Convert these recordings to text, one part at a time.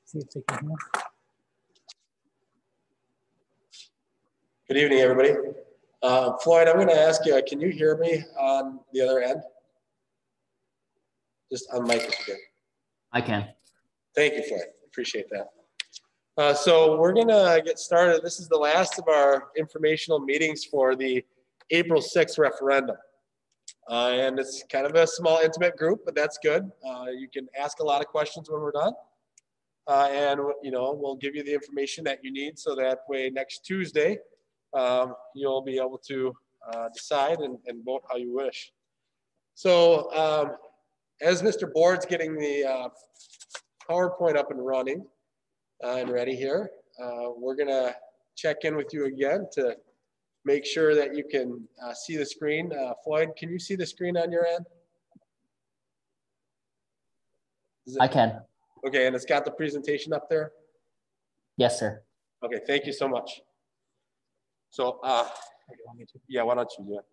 See if they can hear. Good evening, everybody. Floyd, I'm going to ask you, can you hear me on the other end? Just on mic if you can. I can. Thank you, Floyd. Appreciate that. So we're going to get started. This is the last of our informational meetings for the April 6th referendum. And it's kind of a small, intimate group, but that's good. You can ask a lot of questions when we're done. And, you know, we'll give you the information that you need so that way next Tuesday, you'll be able to decide and vote how you wish. So as Mr. Board's getting the PowerPoint up and running and ready here, we're going to check in with you again to make sure that you can see the screen. Floyd, can you see the screen on your end? I can. Okay, and it's got the presentation up there? Yes, sir. Okay, thank you so much. So, yeah, why don't you do it?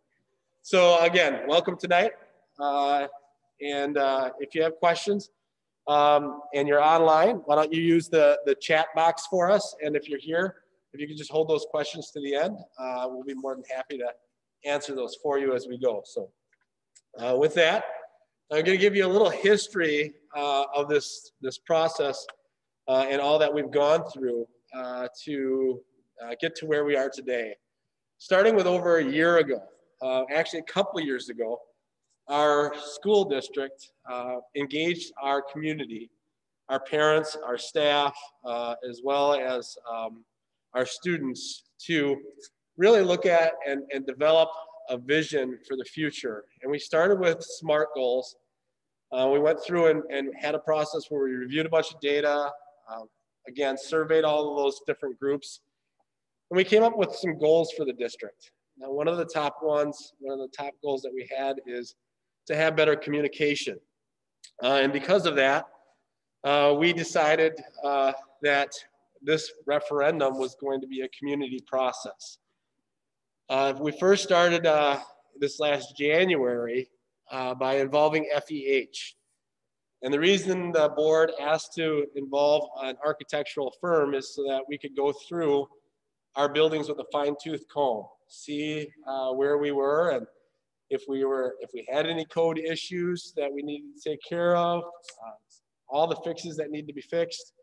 So again, welcome tonight. And if you have questions and you're online, why don't you use the chat box for us? And if you're here, if you can just hold those questions to the end, we'll be more than happy to answer those for you as we go. So with that, I'm going to give you a little history of this process and all that we've gone through to get to where we are today. Starting with over a year ago, actually a couple of years ago, our school district engaged our community, our parents, our staff, as well as our students to really look at and develop a vision for the future. And we started with SMART goals. We went through and had a process where we reviewed a bunch of data, again, surveyed all of those different groups, and we came up with some goals for the district. Now, one of the top goals that we had is to have better communication. And because of that, we decided that this referendum was going to be a community process. We first started this last January by involving FEH. And the reason the board asked to involve an architectural firm is so that we could go through our buildings with a fine-tooth comb, see where we were, and if we had any code issues that we needed to take care of, all the fixes that need to be fixed.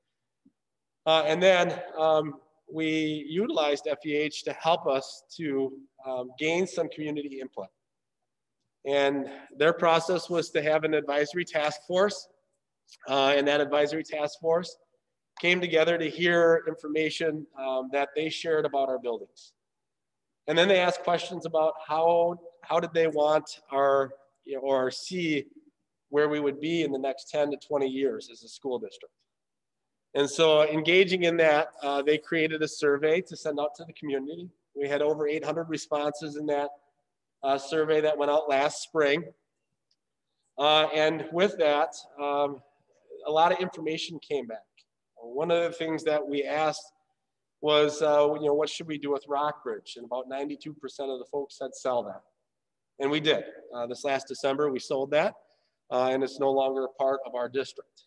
And then we utilized FEH to help us to gain some community input. And their process was to have an advisory task force. And that advisory task force came together to hear information that they shared about our buildings. And then they asked questions about how did they want our, or see where we would be in the next 10 to 20 years as a school district. And so engaging in that, they created a survey to send out to the community. We had over 800 responses in that survey that went out last spring. And with that, a lot of information came back. One of the things that we asked was, what should we do with Rockbridge? And about 92% of the folks said sell that. And we did. This last December, we sold that, and it's no longer a part of our district.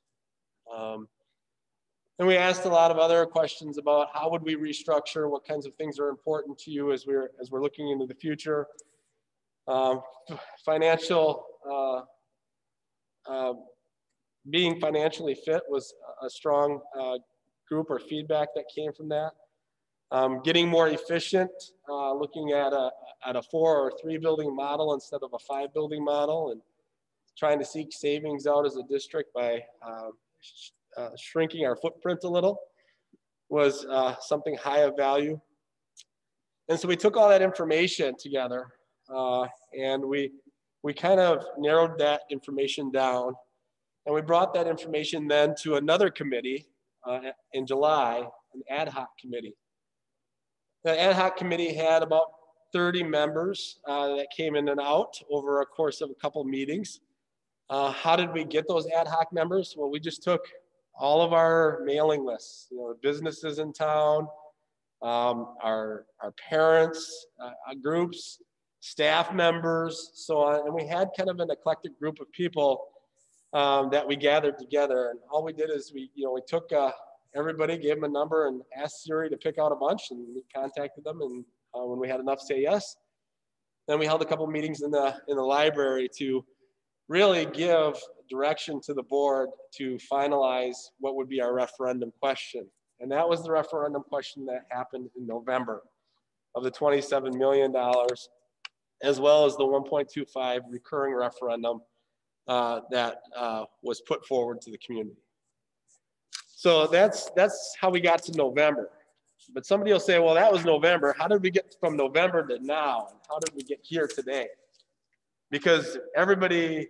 And we asked a lot of other questions about how would we restructure, what kinds of things are important to you as we're looking into the future. Being financially fit was a strong group or feedback that came from that. Getting more efficient, looking at a 4 or 3 building model instead of a 5 building model, and trying to seek savings out as a district by shrinking our footprint a little was something high of value. And so we took all that information together and we kind of narrowed that information down, and we brought that information then to another committee in July, an ad hoc committee. The ad hoc committee had about 30 members that came in and out over a course of a couple meetings. How did we get those ad hoc members? Well, we just took all of our mailing lists, businesses in town, our parents, groups, staff members, so on. And we had kind of an eclectic group of people that we gathered together. And all we did is we took everybody, gave them a number, and asked Siri to pick out a bunch, and we contacted them. And when we had enough say yes, then we held a couple meetings in the library to really give direction to the board to finalize what would be our referendum question. And that was the referendum question that happened in November of the $27 million, as well as the 1.25 recurring referendum that was put forward to the community. So that's how we got to November. But somebody will say, well, that was November. How did we get from November to now? How did we get here today? Because everybody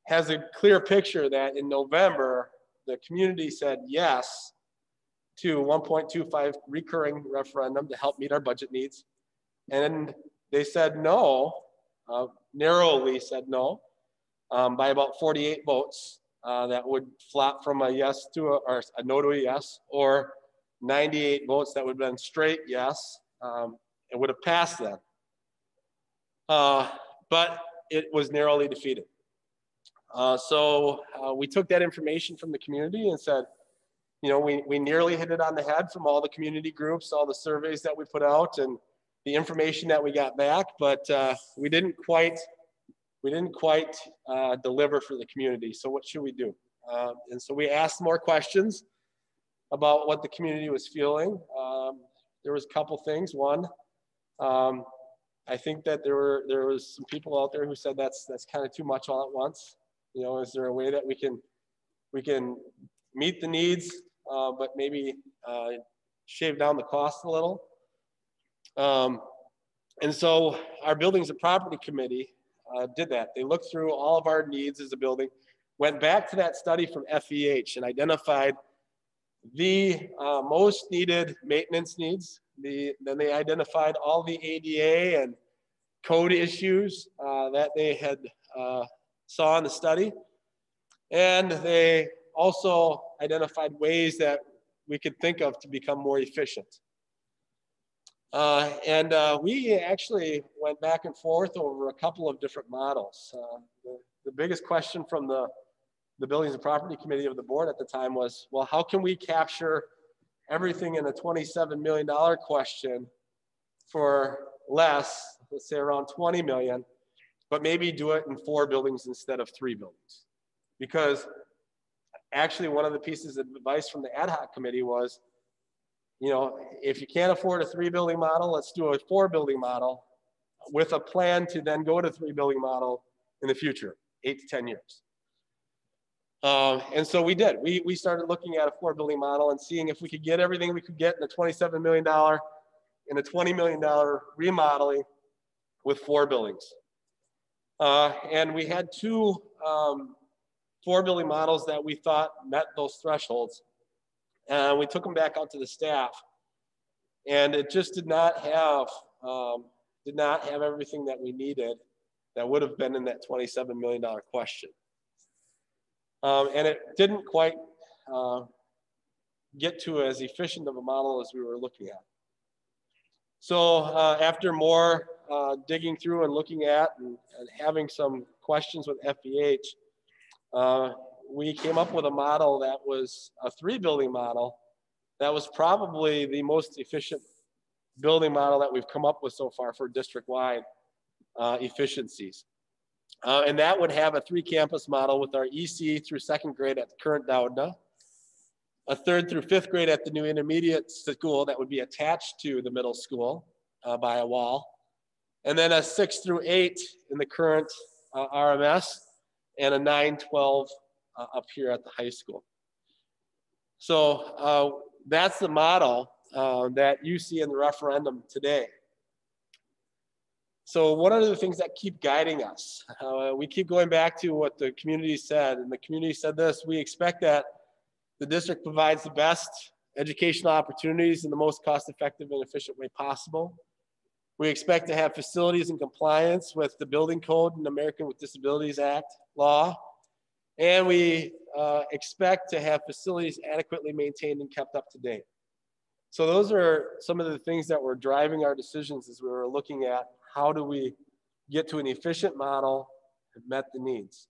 has a clear picture that in November, the community said yes to 1.25 recurring referendum to help meet our budget needs. And they said no, narrowly said no, by about 48 votes. That would flop from a yes to or a no to a yes, or 98 votes that would have been straight yes. It would have passed then. But it was narrowly defeated. So we took that information from the community and said, we nearly hit it on the head from all the community groups, all the surveys that we put out, and the information that we got back, but we didn't quite deliver for the community. So what should we do? And so we asked more questions about what the community was feeling. There was a couple things. One, I think that there was some people out there who said that's kind of too much all at once. Is there a way that we can meet the needs, but maybe shave down the cost a little? And so our Buildings and Property Committee did that. They looked through all of our needs as a building, went back to that study from FEH and identified the most needed maintenance needs. Then they identified all the ADA and code issues that they had saw in the study. And they also identified ways that we could think of to become more efficient. We actually went back and forth over a couple of different models. The biggest question from the Buildings and Property Committee of the board at the time was, well, how can we capture everything in a $27 million question for less, let's say around 20 million, but maybe do it in 4 buildings instead of 3 buildings? Because actually one of the pieces of advice from the ad hoc committee was, if you can't afford a 3-building model, let's do a 4-building model with a plan to then go to 3-building model in the future, 8 to 10 years. And so we did. We started looking at a 4-building model and seeing if we could get everything we could get in a $27 million and a $20 million remodeling with 4 buildings. And we had 2 4-building models that we thought met those thresholds. And we took them back out to the staff, and it just did not have everything that we needed that would have been in that $27 million question. And it didn't quite get to as efficient of a model as we were looking at. So after more digging through and looking at and having some questions with FEH, we came up with a model that was a 3-building model that was probably the most efficient building model that we've come up with so far for district-wide efficiencies. And that would have a 3-campus model with our EC through 2nd grade at the current Doudna, a 3rd through 5th grade at the new intermediate school that would be attached to the middle school by a wall, and then a 6 through 8 in the current RMS, and a 9-12 up here at the high school. So that's the model that you see in the referendum today. So what are the things that keep guiding us? We keep going back to what the community said, and the community said this: we expect that the district provides the best educational opportunities in the most cost-effective and efficient way possible. We expect to have facilities in compliance with the building code and American with Disabilities Act law. And we expect to have facilities adequately maintained and kept up to date. So those are some of the things that were driving our decisions as we were looking at how do we get to an efficient model that met the needs.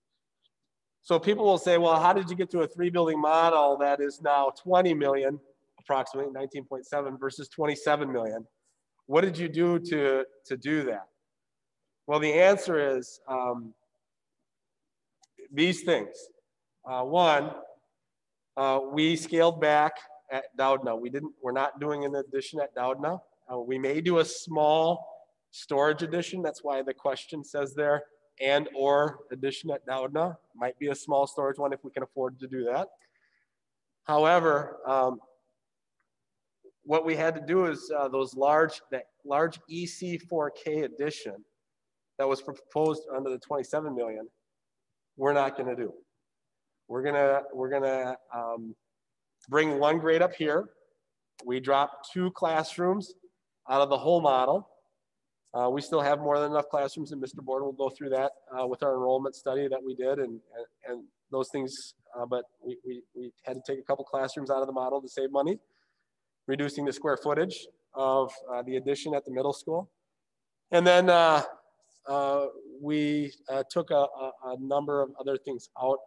So people will say, well, how did you get to a 3-building model that is now 20 million, approximately 19.7 versus 27 million? What did you do to do that? Well, the answer is these things. One, we scaled back at Doudna. We're not doing an addition at Doudna. We may do a small storage addition. That's why the question says there, and or addition at Doudna. Might be a small storage one if we can afford to do that. However, what we had to do is that large EC4K addition that was proposed under the 27 million, we're not going to do. We're gonna bring one grade up here. We dropped 2 classrooms out of the whole model. We still have more than enough classrooms, and Mr. Board will go through that with our enrollment study that we did and those things. But we had to take a couple classrooms out of the model to save money, reducing the square footage of the addition at the middle school. And then we took a number of other things out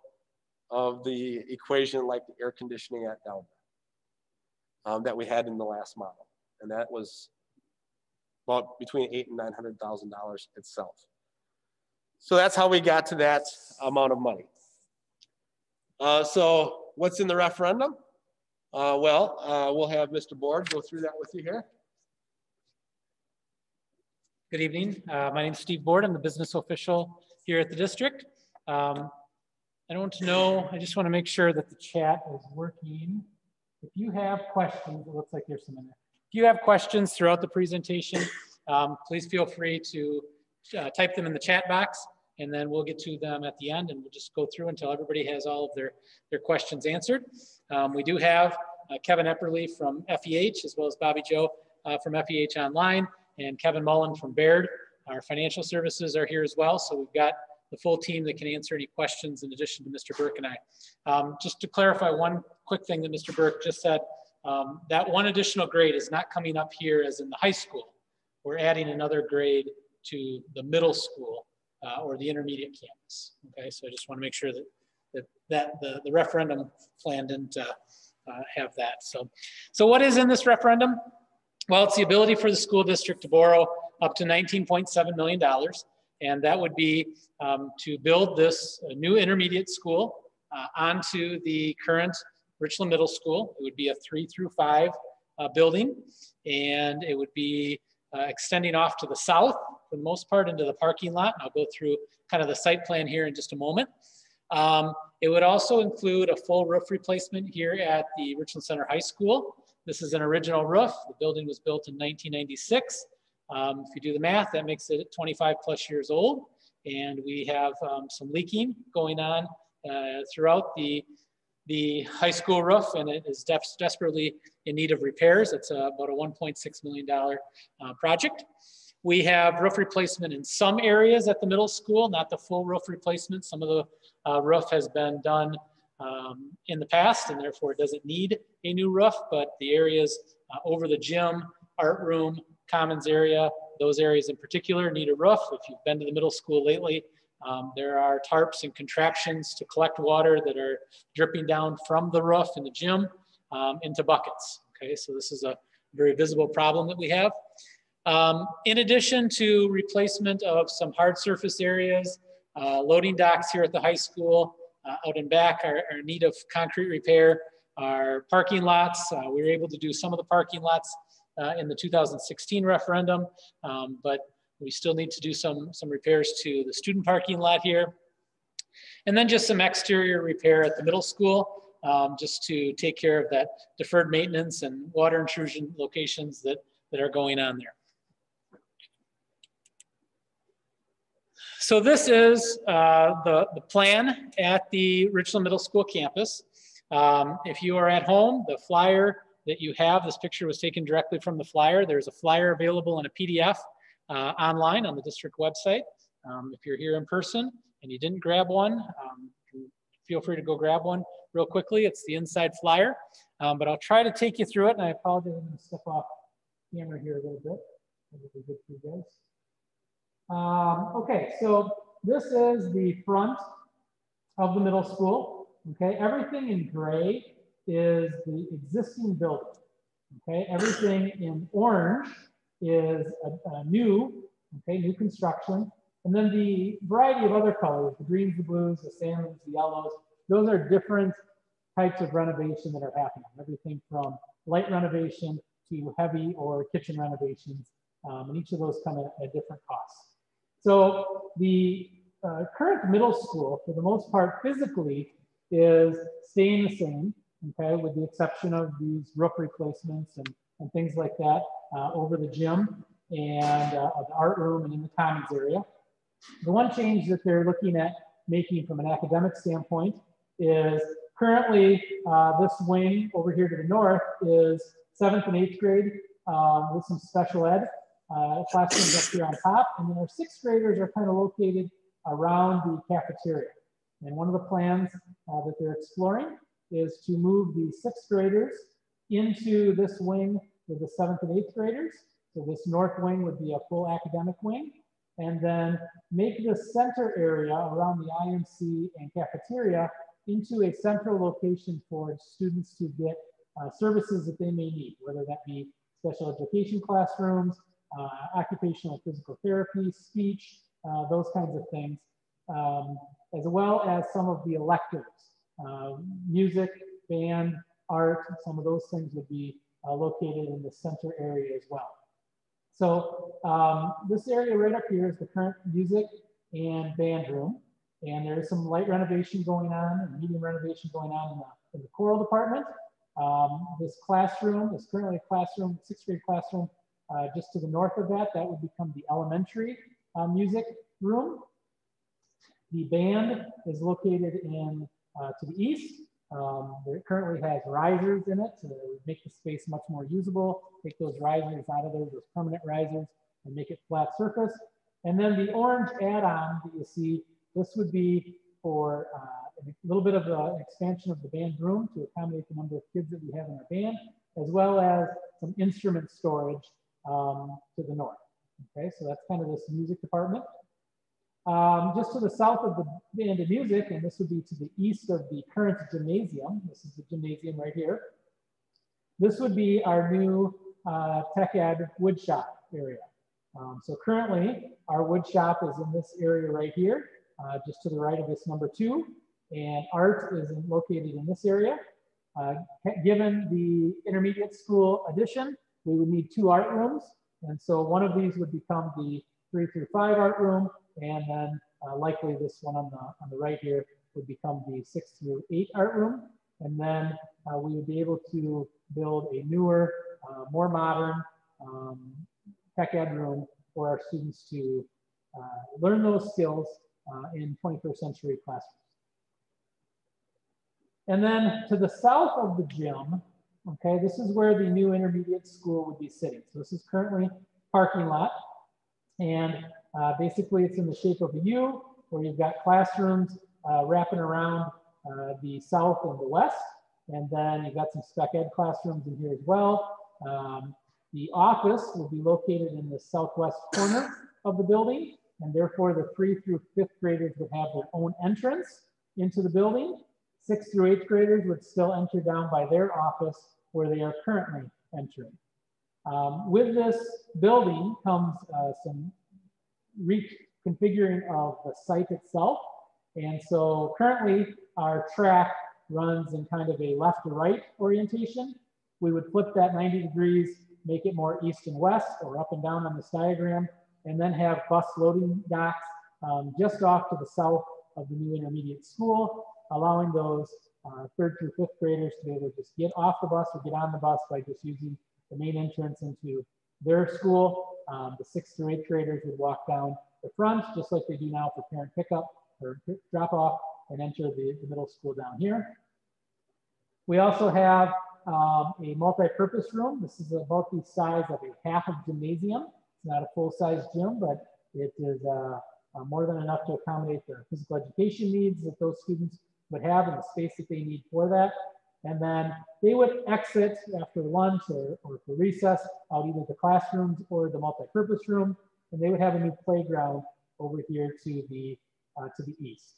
of the equation, like the air conditioning at Doudna that we had in the last model. And that was about between $800,000 and $900,000 itself. So that's how we got to that amount of money. So what's in the referendum? We'll have Mr. Board go through that with you here. Good evening. My name is Steve Board. I'm the business official here at the district. I just want to make sure that the chat is working. If you have questions, it looks like there's some in there. If you have questions throughout the presentation, please feel free to type them in the chat box, and then we'll get to them at the end, and we'll just go through until everybody has all of their questions answered. We do have Kevin Epperly from FEH, as well as Bobby Joe from FEH Online, and Kevin Mullen from Baird. Our financial services are here as well, so we've got the full team that can answer any questions in addition to Mr. Burke and I. Just to clarify one quick thing that Mr. Burke just said, that one additional grade is not coming up here as in the high school. We're adding another grade to the middle school or the intermediate campus. Okay, so I just want to make sure that the referendum plan didn't have that. So what is in this referendum? Well, it's the ability for the school district to borrow up to $19.7 million. And that would be to build this new intermediate school onto the current Richland Middle School. It would be a 3 through 5 building, and it would be extending off to the south for the most part into the parking lot. I'll go through kind of the site plan here in just a moment. It would also include a full roof replacement here at the Richland Center High School. This is an original roof. The building was built in 1996. If you do the math, that makes it 25 plus years old. And we have some leaking going on throughout the high school roof, and it is desperately in need of repairs. It's about a $1.6 million project. We have roof replacement in some areas at the middle school, not the full roof replacement. Some of the roof has been done in the past, and therefore it doesn't need a new roof, but the areas over the gym, art room, commons area, those areas in particular need a roof. If you've been to the middle school lately, there are tarps and contraptions to collect water that are dripping down from the roof in the gym into buckets. Okay, so this is a very visible problem that we have. In addition to replacement of some hard surface areas, loading docks here at the high school, out and back are in need of concrete repair. Our parking lots, we were able to do some of the parking lots in the 2016 referendum, but we still need to do some repairs to the student parking lot here. And then just some exterior repair at the middle school, just to take care of that deferred maintenance and water intrusion locations that are going on there. So this is the plan at the Richland Middle School campus. If you are at home, the flyer that you have, this picture was taken directly from the flyer. There's a flyer available in a PDF online on the district website. If you're here in person and you didn't grab one, feel free to go grab one real quickly. It's the inside flyer, but I'll try to take you through it, and I apologize, I'm going to step off camera here a little bit. That'll be good for you guys. Okay, so this is the front of the middle school. Okay, everything in gray is the existing building. Okay, everything in orange is a new, okay, new construction. And then the variety of other colors, the greens, the blues, the salmons, the yellows, those are different types of renovation that are happening. Everything from light renovation to heavy or kitchen renovations. And each of those come at different costs. So the current middle school, for the most part, physically is staying the same, okay, with the exception of these roof replacements and things like that over the gym and the art room and in the commons area. The one change that they're looking at making from an academic standpoint is currently this wing over here to the north is 7th and 8th grade with some special ed classrooms up here on top. And then our 6th graders are kind of located around the cafeteria. And one of the plans that they're exploring is to move the 6th graders into this wing with the 7th and 8th graders. So this north wing would be a full academic wing. And then make the center area around the IMC and cafeteria into a central location for students to get services that they may need, whether that be special education classrooms, occupational physical therapy, speech, those kinds of things, as well as some of the electives, music, band, art, some of those things would be located in the center area as well. So this area right up here is the current music and band room. And there is some light renovation going on and medium renovation going on in the choral department. This classroom is currently a classroom, 6th grade classroom, just to the north of that. That would become the elementary music room. The band is located in to the east. It currently has risers in it to make the space much more usable. Take those risers out of there, those permanent risers, and make it flat surface. And then the orange add-on that you see, this would be for a little bit of an expansion of the band room to accommodate the number of kids that we have in our band, as well as some instrument storage to the north. Okay, so that's kind of this music department. Just to the south of the band and music, and this would be to the east of the current gymnasium. This is the gymnasium right here. This would be our new tech ed wood shop area. So currently, our wood shop is in this area right here, just to the right of this number 2, and art is located in this area. Given the intermediate school addition, we would need 2 art rooms, and so one of these would become the 3 through 5 art room, and then likely this one on the right here would become the 6 through 8 art room, and then we would be able to build a newer, more modern tech ed room for our students to learn those skills in 21st century classrooms. And then to the south of the gym, okay, this is where the new intermediate school would be sitting. So this is currently parking lot, and basically it's in the shape of a U, where you've got classrooms wrapping around the south and the west, and then you've got some spec ed classrooms in here as well. The office will be located in the southwest corner of the building, and therefore the 3 through 5th graders would have their own entrance into the building. 6th through 8th graders would still enter down by their office where they are currently entering. With this building comes some reconfiguring of the site itself. And so currently our track runs in kind of a left to right orientation. We would flip that 90 degrees, make it more east and west or up and down on this diagram, and then have bus loading docks just off to the south of the new intermediate school, allowing those 3rd through 5th graders to be able to just get off the bus or get on the bus by just using the main entrance into their school. The 6th through 8th graders would walk down the front, just like they do now for parent pickup or drop off, and enter the middle school down here. We also have a multi-purpose room. This is about the size of a half of gymnasium. It's not a full-size gym, but it is more than enough to accommodate the physical education needs that those students would have and the space that they need for that. And then they would exit after lunch or for recess out either the classrooms or the multi-purpose room, and they would have a new playground over here to the east.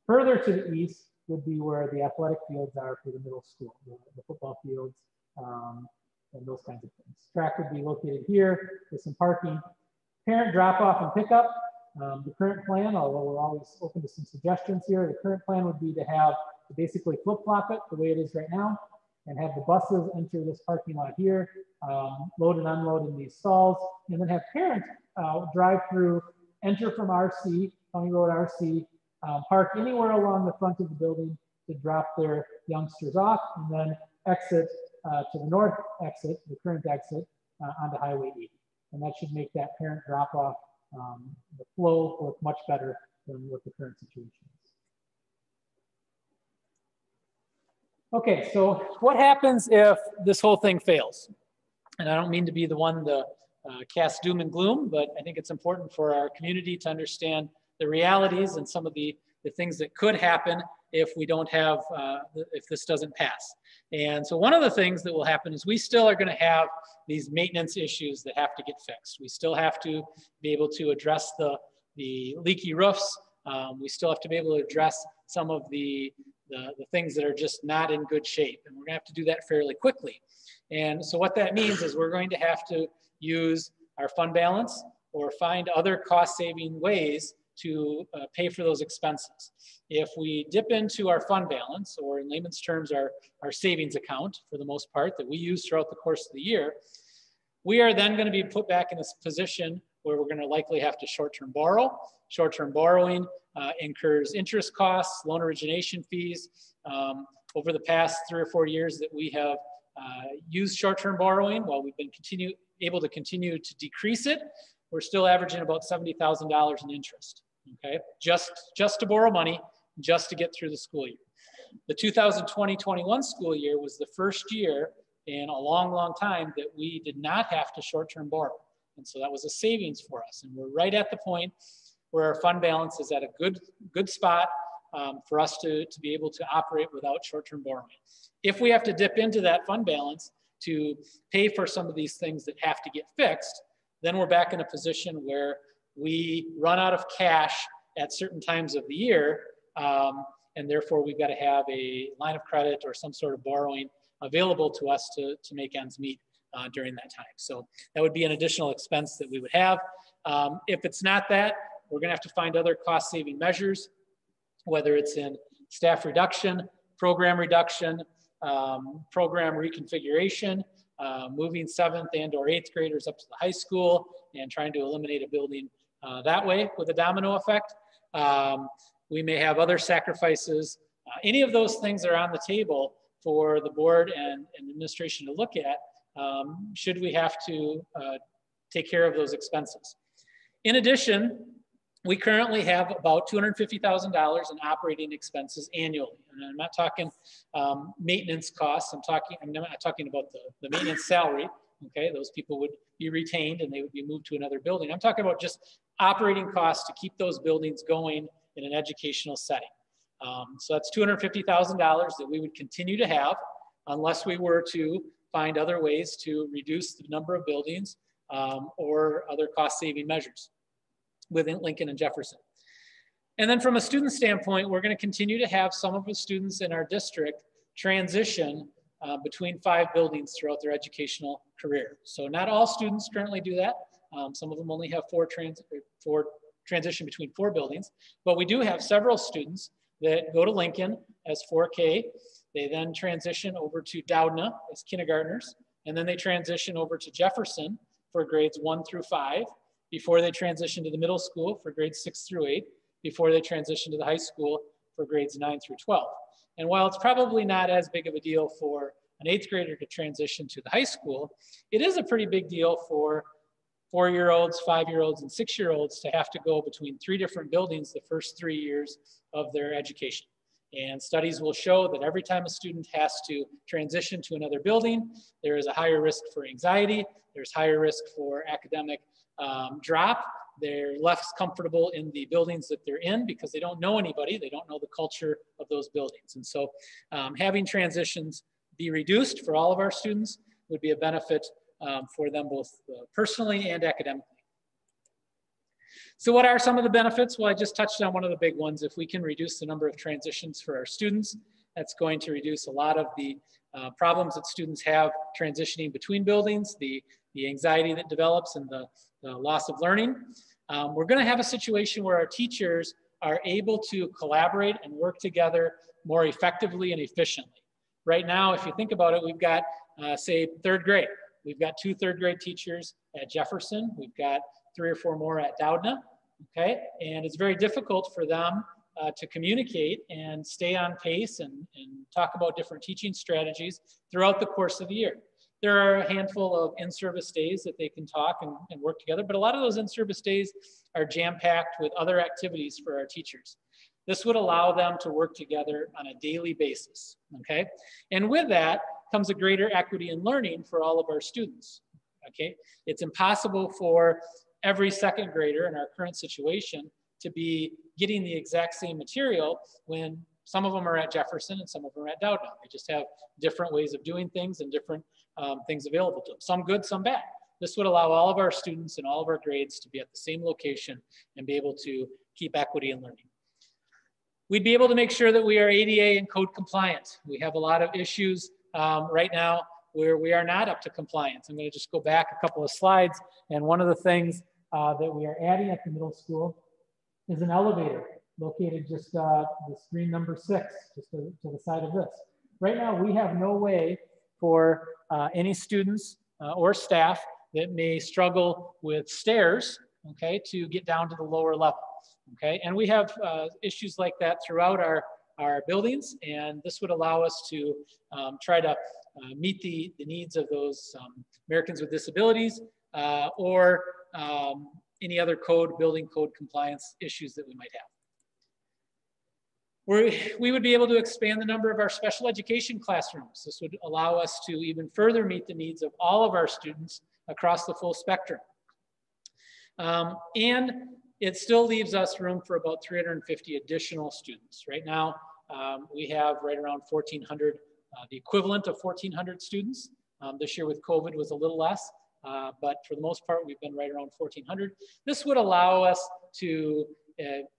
Further to the east would be where the athletic fields are for the middle school, the football fields, and those kinds of things. Track would be located here with some parking. Parent drop off and pickup. The current plan, although we're always open to some suggestions here, the current plan would be to basically flip-flop it the way it is right now and have the buses enter this parking lot here, load and unload in these stalls, and then have parents drive through, enter from RC, County Road RC, park anywhere along the front of the building to drop their youngsters off, and then exit to the north exit, the current exit, onto Highway 80. And that should make that parent drop off, the flow work much better than what the current situation is. Okay, so what happens if this whole thing fails? And I don't mean to be the one to cast doom and gloom, but I think it's important for our community to understand the realities and some of the things that could happen if we don't have, if this doesn't pass. And so one of the things that will happen is we still are going to have these maintenance issues that have to get fixed. We still have to be able to address the leaky roofs. We still have to be able to address some of the things that are just not in good shape. And we're going to have to do that fairly quickly. And so what that means is we're going to have to use our fund balance or find other cost-saving ways to pay for those expenses. If we dip into our fund balance, or in layman's terms, our savings account for the most part that we use throughout the course of the year, we are then going to be put back in this position where we're going to likely have to short-term borrow. Short-term borrowing incurs interest costs, loan origination fees. Over the past 3 or 4 years that we have used short-term borrowing, while we've been able to continue to decrease it, we're still averaging about $70,000 in interest. Okay, just to borrow money, just to get through the school year. The 2020-21 school year was the first year in a long, long time that we did not have to short-term borrow. And so that was a savings for us. And we're right at the point where our fund balance is at a good spot for us to be able to operate without short-term borrowing. If we have to dip into that fund balance to pay for some of these things that have to get fixed, then we're back in a position where we run out of cash at certain times of the year, and therefore we've got to have a line of credit or some sort of borrowing available to us to make ends meet during that time. So that would be an additional expense that we would have. If it's not that, we're going to have to find other cost-saving measures, whether it's in staff reduction, program reduction, program reconfiguration, moving 7th and or 8th graders up to the high school and trying to eliminate a building that way with a domino effect. We may have other sacrifices. Any of those things are on the table for the board and administration to look at should we have to take care of those expenses. In addition, we currently have about $250,000 in operating expenses annually. And I'm not talking maintenance costs. I'm not talking about the maintenance salary. Okay, those people would be retained and they would be moved to another building. I'm talking about just operating costs to keep those buildings going in an educational setting. So that's $250,000 that we would continue to have unless we were to find other ways to reduce the number of buildings or other cost-saving measures within Lincoln and Jefferson. And then from a student standpoint, we're going to continue to have some of the students in our district transition between 5 buildings throughout their educational career. So not all students currently do that. Some of them only have 4 transition between 4 buildings, but we do have several students that go to Lincoln as 4K. They then transition over to Doudna as kindergartners, and then they transition over to Jefferson for grades 1 through 5, before they transition to the middle school for grades 6 through 8, before they transition to the high school for grades 9 through 12. And while it's probably not as big of a deal for an 8th grader to transition to the high school, it is a pretty big deal for 4-year-olds, 5-year-olds, and 6-year-olds to have to go between 3 different buildings the first 3 years of their education. And studies will show that every time a student has to transition to another building, there is a higher risk for anxiety, there's higher risk for academic drop. They're less comfortable in the buildings that they're in because they don't know anybody, they don't know the culture of those buildings. And so having transitions be reduced for all of our students would be a benefit for them both personally and academically. So what are some of the benefits? Well, I just touched on one of the big ones. If we can reduce the number of transitions for our students, that's going to reduce a lot of the problems that students have transitioning between buildings, the anxiety that develops, and the loss of learning. We're going to have a situation where our teachers are able to collaborate and work together more effectively and efficiently. Right now, if you think about it, we've got, say, third grade. We've got 2 third grade teachers at Jefferson. We've got 3 or 4 more at Doudna, okay? And it's very difficult for them to communicate and stay on pace and talk about different teaching strategies throughout the course of the year. There are a handful of in-service days that they can talk and work together, but a lot of those in-service days are jam-packed with other activities for our teachers. This would allow them to work together on a daily basis, okay? And with that comes a greater equity in learning for all of our students, okay? It's impossible for every second grader in our current situation to be getting the exact same material when some of them are at Jefferson and some of them are at Doudna. They just have different ways of doing things and different things available to them. Some good, some bad. This would allow all of our students and all of our grades to be at the same location and be able to keep equity in learning. We'd be able to make sure that we are ADA and code compliant. We have a lot of issues right now where we are not up to compliance. I'm going to just go back a couple of slides. And one of the things that we are adding at the middle school is an elevator located just the screen number 6, just to the side of this. Right now, we have no way for any students or staff that may struggle with stairs, okay, to get down to the lower level, okay? And we have issues like that throughout our buildings, and this would allow us to try to meet the needs of those Americans with disabilities or any other building code compliance issues that we might have. We would be able to expand the number of our special education classrooms. This would allow us to even further meet the needs of all of our students across the full spectrum. And it still leaves us room for about 350 additional students. Right now, we have right around 1,400, the equivalent of 1,400 students. This year with COVID was a little less, but for the most part, we've been right around 1,400. This would allow us to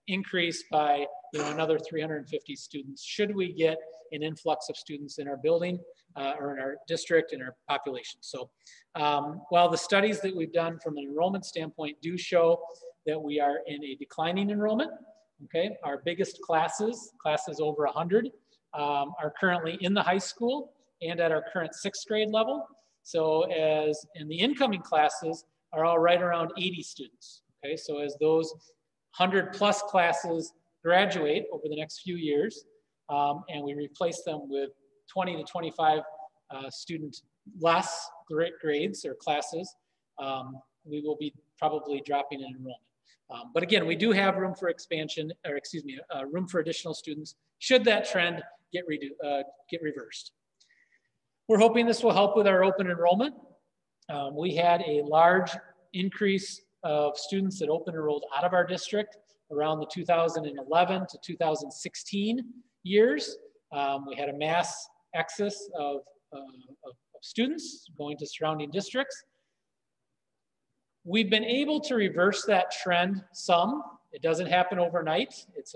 increase by another 350 students should we get an influx of students in our building or in our district, in our population. So while the studies that we've done from an enrollment standpoint do show that we are in a declining enrollment, okay, our biggest classes over 100, are currently in the high school and at our current 6th grade level. So as in the incoming classes are all right around 80 students, okay? So as those 100+ classes graduate over the next few years, and we replace them with 20 to 25 student less grades or classes, we will be probably dropping in enrollment. But again, we do have room for expansion, or excuse me, room for additional students should that trend get reversed. We're hoping this will help with our open enrollment. We had a large increase of students that open enrolled out of our district around the 2011 to 2016 years. We had a mass exodus of students going to surrounding districts. We've been able to reverse that trend some. It doesn't happen overnight. It's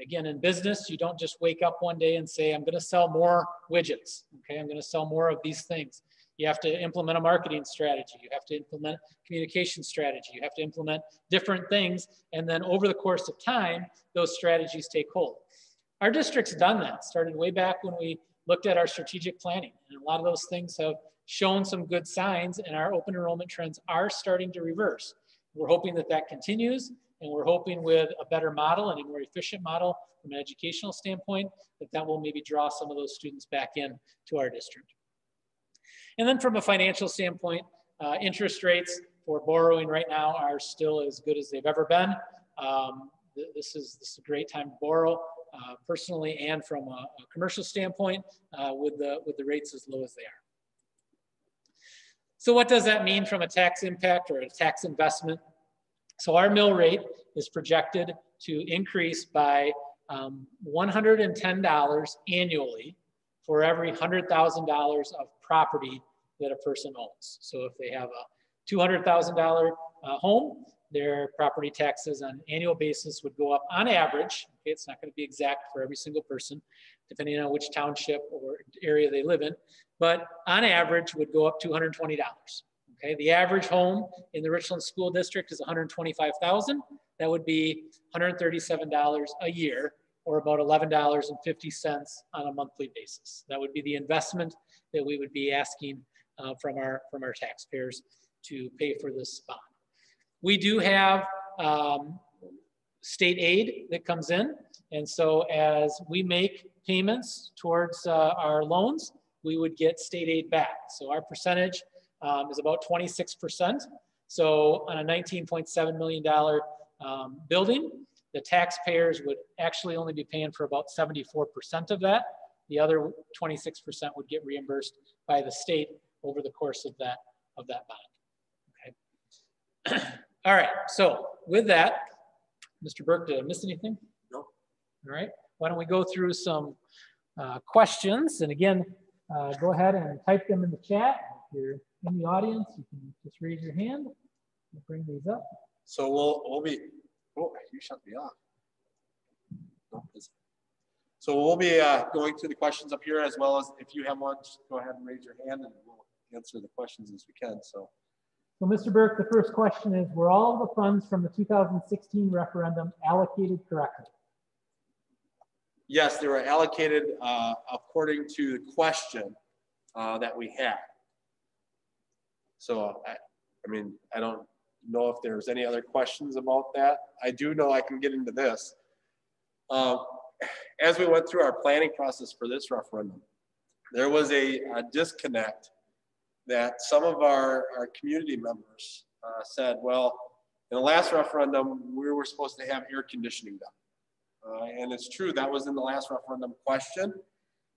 again, in business, you don't just wake up one day and say, I'm going to sell more widgets. Okay, I'm going to sell more of these things. You have to implement a marketing strategy. You have to implement communication strategy. You have to implement different things. And then over the course of time, those strategies take hold. Our district's done that, started way back when we looked at our strategic planning. And a lot of those things have shown some good signs, and our open enrollment trends are starting to reverse. We're hoping that that continues, and we're hoping with a better model and a more efficient model from an educational standpoint, that will maybe draw some of those students back in to our district. And then from a financial standpoint, interest rates for borrowing right now are still as good as they've ever been. This is a great time to borrow, personally and from a commercial standpoint, with the rates as low as they are. So what does that mean from a tax impact or a tax investment? So our mill rate is projected to increase by $110 annually for every $100,000 of property that a person owns. So if they have a $200,000 home, their property taxes on an annual basis would go up on average. Okay, it's not going to be exact for every single person, depending on which township or area they live in, but on average would go up to $120. Okay, the average home in the Richland School District is $125,000. That would be $137 a year, or about $11.50 on a monthly basis. That would be the investment that we would be asking from our taxpayers to pay for this bond. We do have state aid that comes in, and so as we make payments towards our loans, we would get state aid back. So our percentage is about 26%. So on a $19.7 million building, the taxpayers would actually only be paying for about 74% of that. The other 26% would get reimbursed by the state over the course of that bond. Okay. All right. So with that, Mr. Burke, did I miss anything? No. All right. Why don't we go through some questions? And again, go ahead and type them in the chat. If you're in the audience, you can just raise your hand. We'll bring these up. So we'll be. Oh, you shut me off. No, so we'll be going through the questions up here, as well as if you have one, just go ahead and raise your hand and we'll answer the questions as we can. So Mr. Burke, the first question is, were all the funds from the 2016 referendum allocated correctly? Yes, they were allocated according to the question that we had. So I mean, I don't know if there's any other questions about that. I do know I can get into this. As we went through our planning process for this referendum, there was a disconnect that some of our community members said, well, in the last referendum, we were supposed to have air conditioning done. And it's true, that was in the last referendum question.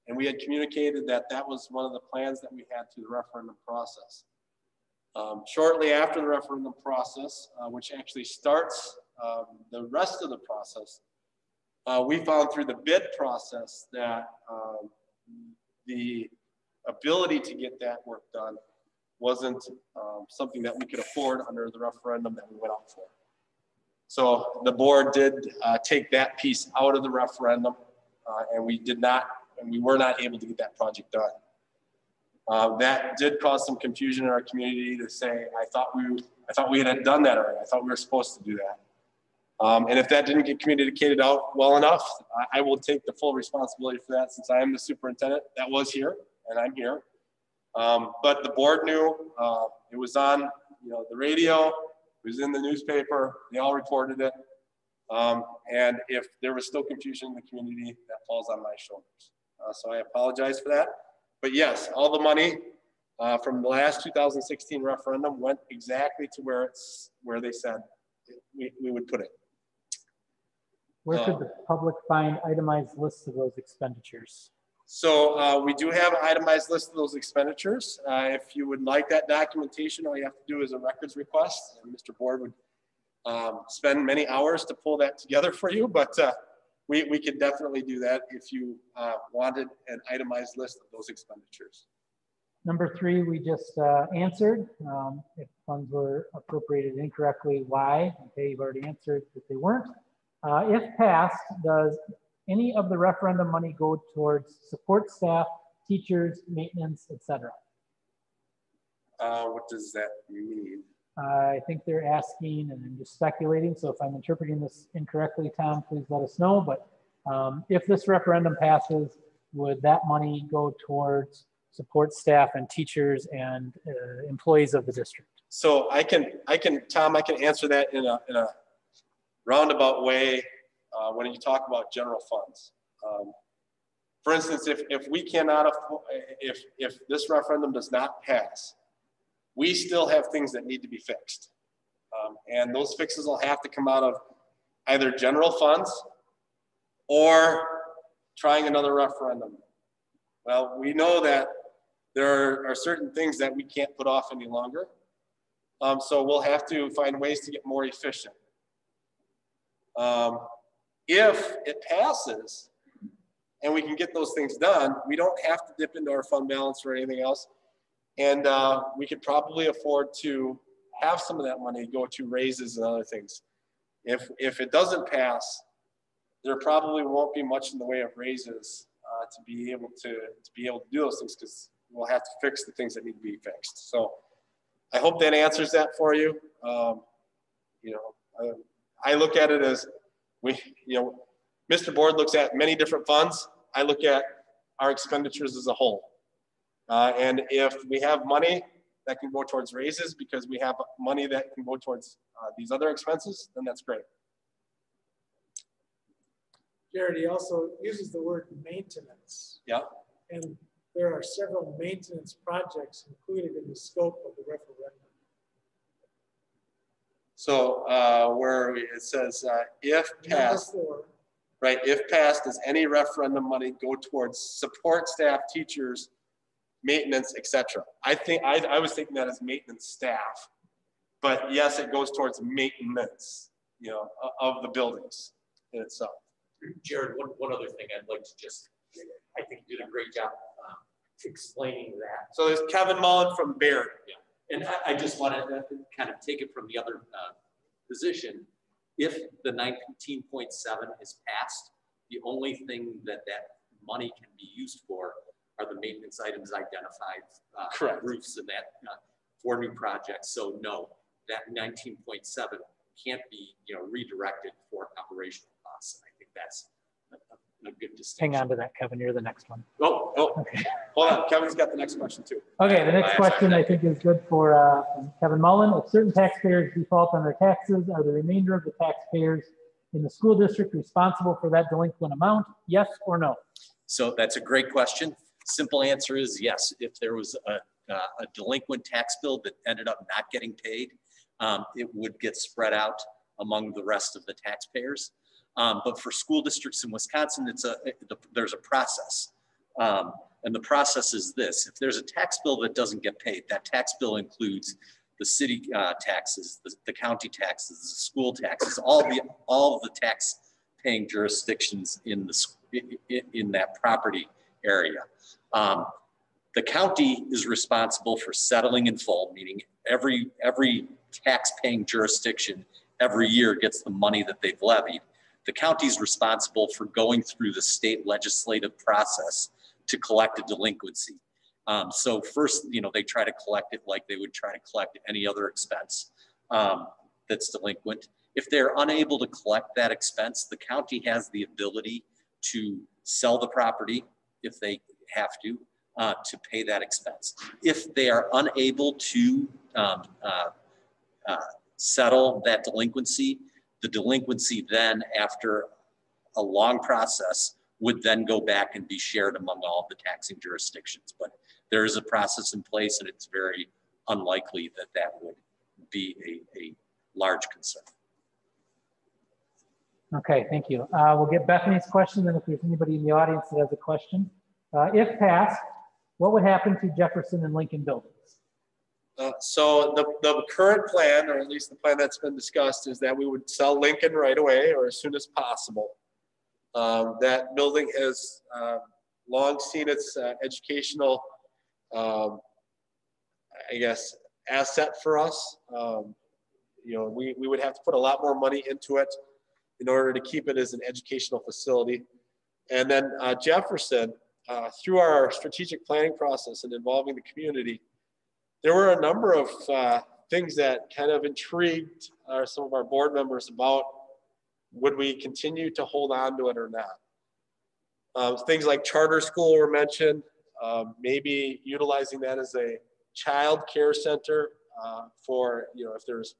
And we had communicated that that was one of the plans that we had through the referendum process. Shortly after the referendum process, which actually starts the rest of the process, we found through the bid process that the ability to get that work done wasn't something that we could afford under the referendum that we went out for. So the board did take that piece out of the referendum, and we were not able to get that project done. That did cause some confusion in our community to say, I thought we had done that already. I thought we were supposed to do that. And if that didn't get communicated out well enough, I will take the full responsibility for that, since I am the superintendent. That was here, and I'm here. But the board knew. It was on, the radio. It was in the newspaper. They all reported it. And if there was still confusion in the community, that falls on my shoulders. So I apologize for that. But yes, all the money from the last 2016 referendum went exactly to where they said we would put it. Where could the public find itemized lists of those expenditures? So we do have an itemized list of those expenditures. If you would like that documentation, all you have to do is a records request, and Mr. Board would spend many hours to pull that together for you, but we could definitely do that if you wanted an itemized list of those expenditures. Number 3, we just answered. If funds were appropriated incorrectly, why? Okay, you've already answered that they weren't. If passed, does any of the referendum money go towards support staff, teachers, maintenance, etc.? What does that mean? I think they're asking, and I'm just speculating, so if I'm interpreting this incorrectly, Tom, please let us know. But if this referendum passes, would that money go towards support staff and teachers and employees of the district? So Tom, I can answer that in a roundabout way when you talk about general funds. For instance, if we cannot afford, if this referendum does not pass, we still have things that need to be fixed. And those fixes will have to come out of either general funds or trying another referendum. Well, we know that there are certain things that we can't put off any longer. So we'll have to find ways to get more efficient. If it passes and we can get those things done, we don't have to dip into our fund balance or anything else. And we could probably afford to have some of that money go to raises and other things. If it doesn't pass, there probably won't be much in the way of raises to be able to do those things, because we'll have to fix the things that need to be fixed. So I hope that answers that for you. I look at it as Mr. Board looks at many different funds. I look at our expenditures as a whole. And if we have money that can go towards raises because we have money that can go towards these other expenses, then that's great. Jared, he also uses the word maintenance. Yeah. And there are several maintenance projects included in the scope of the referendum. So where it says, if passed, right, if passed, does any referendum money go towards support staff, teachers, maintenance, etc.? I think I was thinking that as maintenance staff, but yes, it goes towards maintenance, of the buildings in itself. Jared, one other thing I'd like to I think you did a great job explaining that. So there's Kevin Mullen from Baird. Yeah. And I just want to kind of take it from the other position. If the 19.7 is passed, the only thing that money can be used for are the maintenance items identified, correct, roofs and that for new projects. So no, that 19.7 can't be redirected for operational costs. And I think that's a good distinction. Hang on to that, Kevin. You're the next one. Okay. Hold on. Kevin's got the next question too. Okay, the next question I think is good for Kevin Mullen. If certain taxpayers default on their taxes, are the remainder of the taxpayers in the school district responsible for that delinquent amount? Yes or no? So that's a great question. Simple answer is yes. If there was a delinquent tax bill that ended up not getting paid, it would get spread out among the rest of the taxpayers. But for school districts in Wisconsin, there's a process. And the process is this: if there's a tax bill that doesn't get paid, that tax bill includes the city taxes, the county taxes, the school taxes, all of the tax paying jurisdictions in that property area. The county is responsible for settling in full, meaning every tax paying jurisdiction every year gets the money that they've levied. The county is responsible for going through the state legislative process to collect a delinquency. So first, they try to collect it like they would try to collect any other expense that's delinquent. If they're unable to collect that expense, the county has the ability to sell the property if they have to pay that expense. If they are unable to settle that delinquency, the delinquency then, after a long process, would then go back and be shared among all the taxing jurisdictions. But there is a process in place, and it's very unlikely that would be a large concern. Okay, thank you. We'll get Bethany's question, and if there's anybody in the audience that has a question. If passed, what would happen to Jefferson and Lincoln buildings? So the current plan, or at least the plan that's been discussed, is that we would sell Lincoln right away or as soon as possible. That building has long seen its educational, I guess, asset for us. We would have to put a lot more money into it in order to keep it as an educational facility. And then Jefferson, through our strategic planning process and involving the community, there were a number of things that kind of intrigued some of our board members about would we continue to hold on to it or not. Things like charter school were mentioned, maybe utilizing that as a child care center for, if there's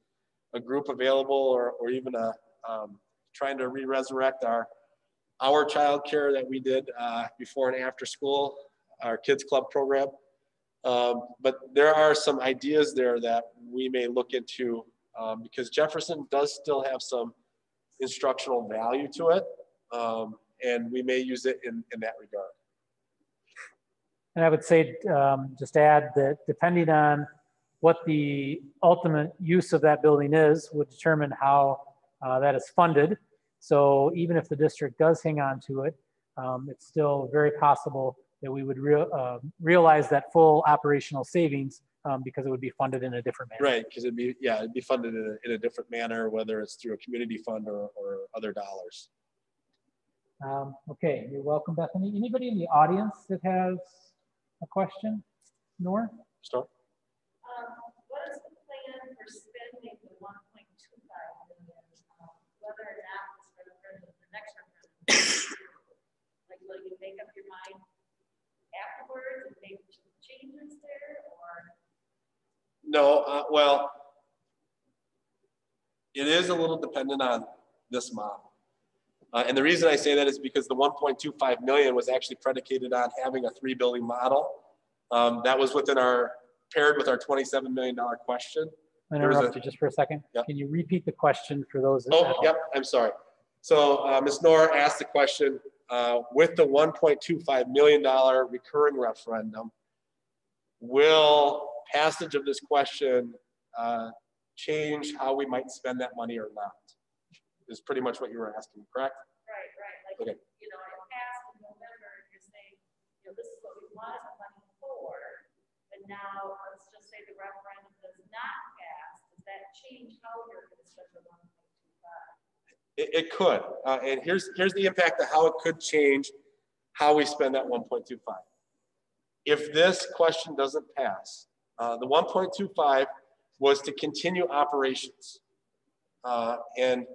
a group available, or even trying to re-resurrect our child care that we did before and after school, our kids club program. But there are some ideas there that we may look into because Jefferson does still have some instructional value to it, and we may use it in that regard. And I would say, just add that depending on what the ultimate use of that building is, would determine how that is funded. So even if the district does hang on to it, it's still very possible that we would realize that full operational savings because it would be funded in a different manner. Right, because it'd be funded in a different manner, whether it's through a community fund or other dollars. Okay, you're welcome, Bethany. Anybody in the audience that has a question? Nor? Start. What is the plan for spending the 1.25 million? Whether or not this referendum, the next referendum, like will you make up your mind afterwards and make changes there, or? No, well, it is a little dependent on this model. And the reason I say that is because the 1.25 million was actually predicated on having a 3-building model. That was paired with our $27 million question. I'm going to interrupt you just for a second. Yep. Can you repeat the question for those? Oh, yep, I'm sorry. So Ms. Knorr asked the question, with the $1.25 million recurring referendum, will passage of this question change how we might spend that money or not? Is pretty much what you were asking, correct? Right. Like, okay. You know, it passed in November, and you're saying, you know, this is what we wanted the money for, but now let's just say the referendum does not pass. Does that change how you're going to spend the 1.25? It could, and here's the impact of how it could change how we spend that 1.25. If this question doesn't pass, the 1.25 was to continue operations, and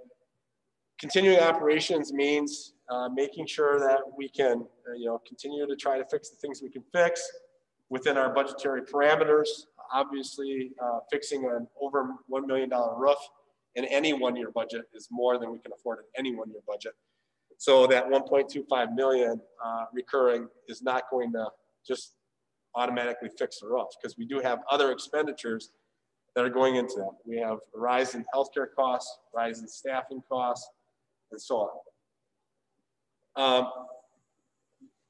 continuing operations means making sure that we can, continue to try to fix the things we can fix within our budgetary parameters. Obviously, fixing an over $1 million roof in any one-year budget is more than we can afford in any one-year budget. So that 1.25 million recurring is not going to just automatically fix the roof, because we do have other expenditures that are going into that. We have a rise in healthcare costs, rise in staffing costs, and so on.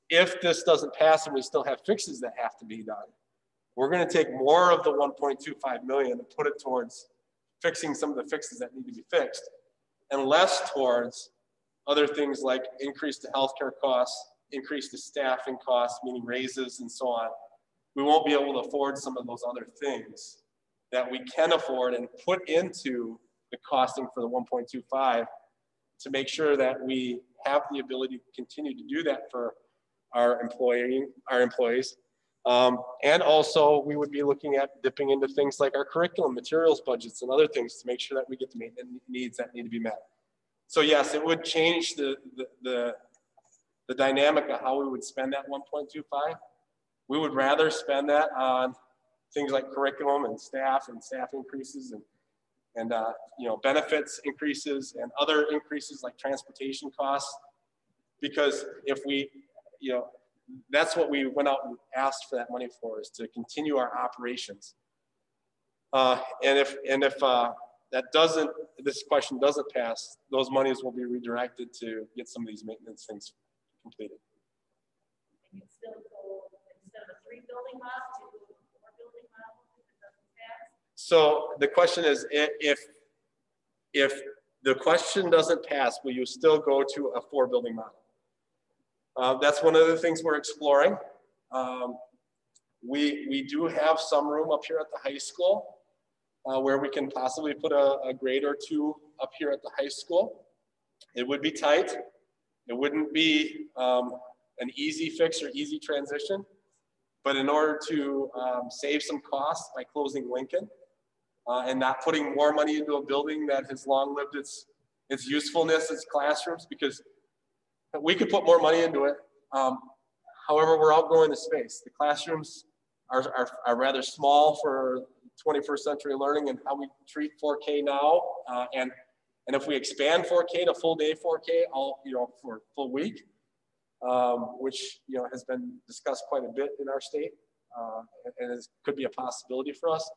If this doesn't pass and we still have fixes that have to be done, we're going to take more of the 1.25 million and put it towards fixing some of the fixes that need to be fixed, and less towards other things like increase to healthcare costs, increase to staffing costs, meaning raises and so on. We won't be able to afford some of those other things that we can afford and put into the costing for the 1.25 to make sure that we have the ability to continue to do that for our employees. And also we would be looking at dipping into things like our curriculum, materials budgets, and other things to make sure that we get the maintenance needs that need to be met. So yes, it would change the dynamic of how we would spend that 1.25. We would rather spend that on things like curriculum and staff increases and benefits increases and other increases like transportation costs, because if we, that's what we went out and asked for that money for, is to continue our operations. And if this question doesn't pass, those monies will be redirected to get some of these maintenance things completed. And you'd still go, instead of a 3-building model, to a 4-building model if it doesn't pass? So the question is, if the question doesn't pass, will you still go to a 4-building model? That's one of the things we're exploring. We do have some room up here at the high school where we can possibly put a grade or 2 up here at the high school. It would be tight. It wouldn't be an easy fix or easy transition, but in order to save some costs by closing Lincoln and not putting more money into a building that has long lived its usefulness as classrooms, because we could put more money into it. However, we're outgrowing the space. The classrooms are rather small for 21st century learning and how we treat 4K now. And if we expand 4K to full day 4K, for a full week, which has been discussed quite a bit in our state, and it could be a possibility for us,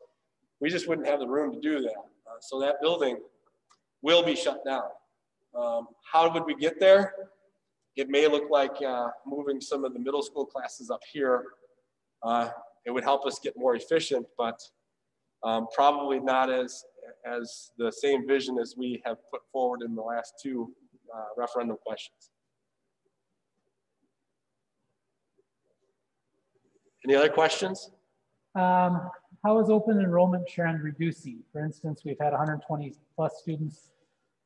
we just wouldn't have the room to do that. So that building will be shut down. How would we get there? It may look like moving some of the middle school classes up here. It would help us get more efficient, but probably not as the same vision as we have put forward in the last 2 referendum questions. Any other questions? how is open enrollment trend reducing? For instance, we've had 120 plus students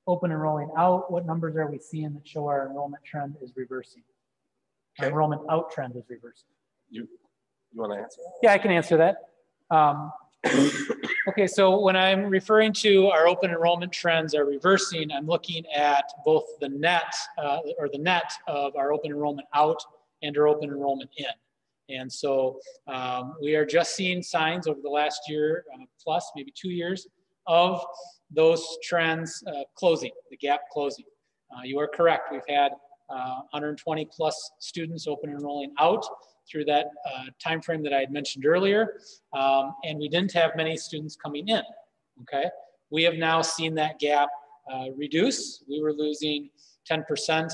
open enrolling out. What numbers are we seeing that show our enrollment trend is reversing? Our enrollment out trend is reversing. You want to answer? Yeah, I can answer that. Okay, so when I'm referring to our open enrollment trends are reversing, I'm looking at both the net the net of our open enrollment out and our open enrollment in. And so we are just seeing signs over the last year plus, maybe 2 years, of those trends closing, the gap closing. You are correct. We've had 120 plus students open enrolling out through that time frame that I had mentioned earlier, and we didn't have many students coming in. Okay, we have now seen that gap reduce. We were losing 10%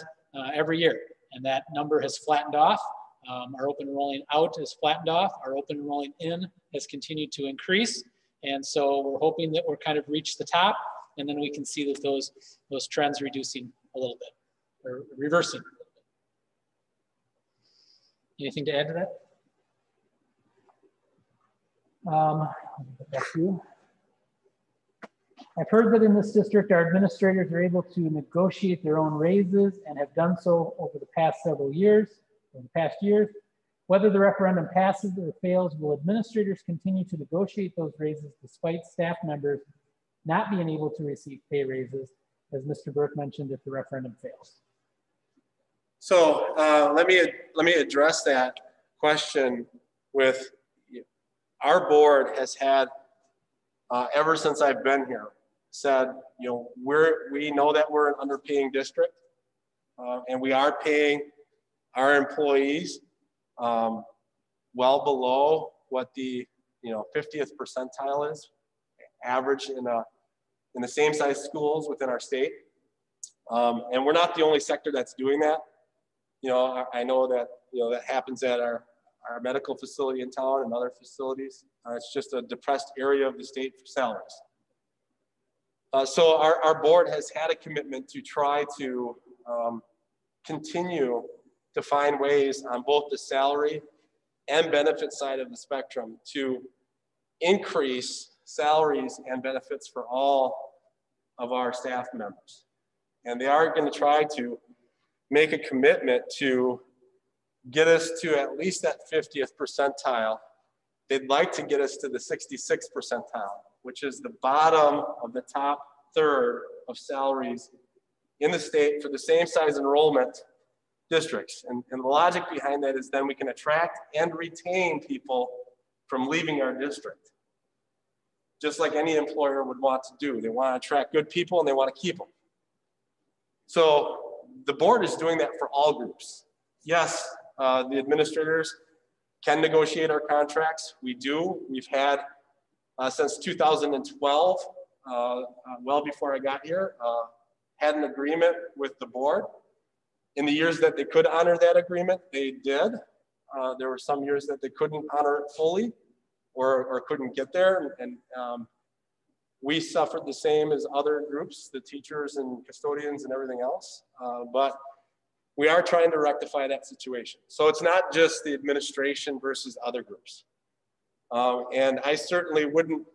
every year, and that number has flattened off. Our open enrolling out has flattened off. Our open enrolling in has continued to increase. And so we're hoping that we're kind of reached the top, and then we can see that those trends reducing a little bit, or reversing a little bit. Anything to add to that? I'll get back to you. I've heard that in this district, our administrators are able to negotiate their own raises and have done so over the past several years, in the past years. Whether the referendum passes or fails, will administrators continue to negotiate those raises despite staff members not being able to receive pay raises, as Mr. Burke mentioned, if the referendum fails? So let me address that question with, our board has had, ever since I've been here, said, you know, we know that we're an underpaying district, and we are paying our employees well below what the 50th percentile is average in the same size schools within our state. And we're not the only sector that's doing that. I know that that happens at our medical facility in town and other facilities. It's just a depressed area of the state for salaries. So our board has had a commitment to try to continue to find ways on both the salary and benefit side of the spectrum to increase salaries and benefits for all of our staff members. And they are going to try to make a commitment to get us to at least that 50th percentile. They'd like to get us to the 66th percentile, which is the bottom of the top third of salaries in the state for the same size enrollment districts. And the logic behind that is then we can attract and retain people from leaving our district. Just like any employer would want to do. They want to attract good people and they want to keep them. So the board is doing that for all groups. Yes, the administrators can negotiate our contracts. We do. We've had since 2012, well before I got here, had an agreement with the board. In the years that they could honor that agreement, they did. There were some years that they couldn't honor it fully or couldn't get there. And we suffered the same as other groups, the teachers and custodians and everything else. But we are trying to rectify that situation. So it's not just the administration versus other groups. And I certainly wouldn't,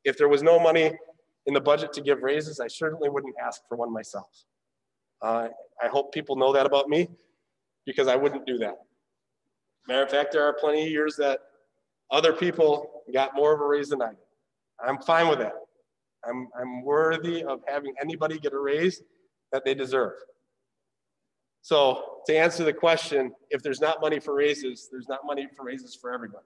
if there was no money in the budget to give raises, I certainly wouldn't ask for one myself. I hope people know that about me, because I wouldn't do that. Matter of fact, there are plenty of years that other people got more of a raise than I did. I'm fine with that. I'm worthy of having anybody get a raise that they deserve. So to answer the question, if there's not money for raises, there's not money for raises for everybody.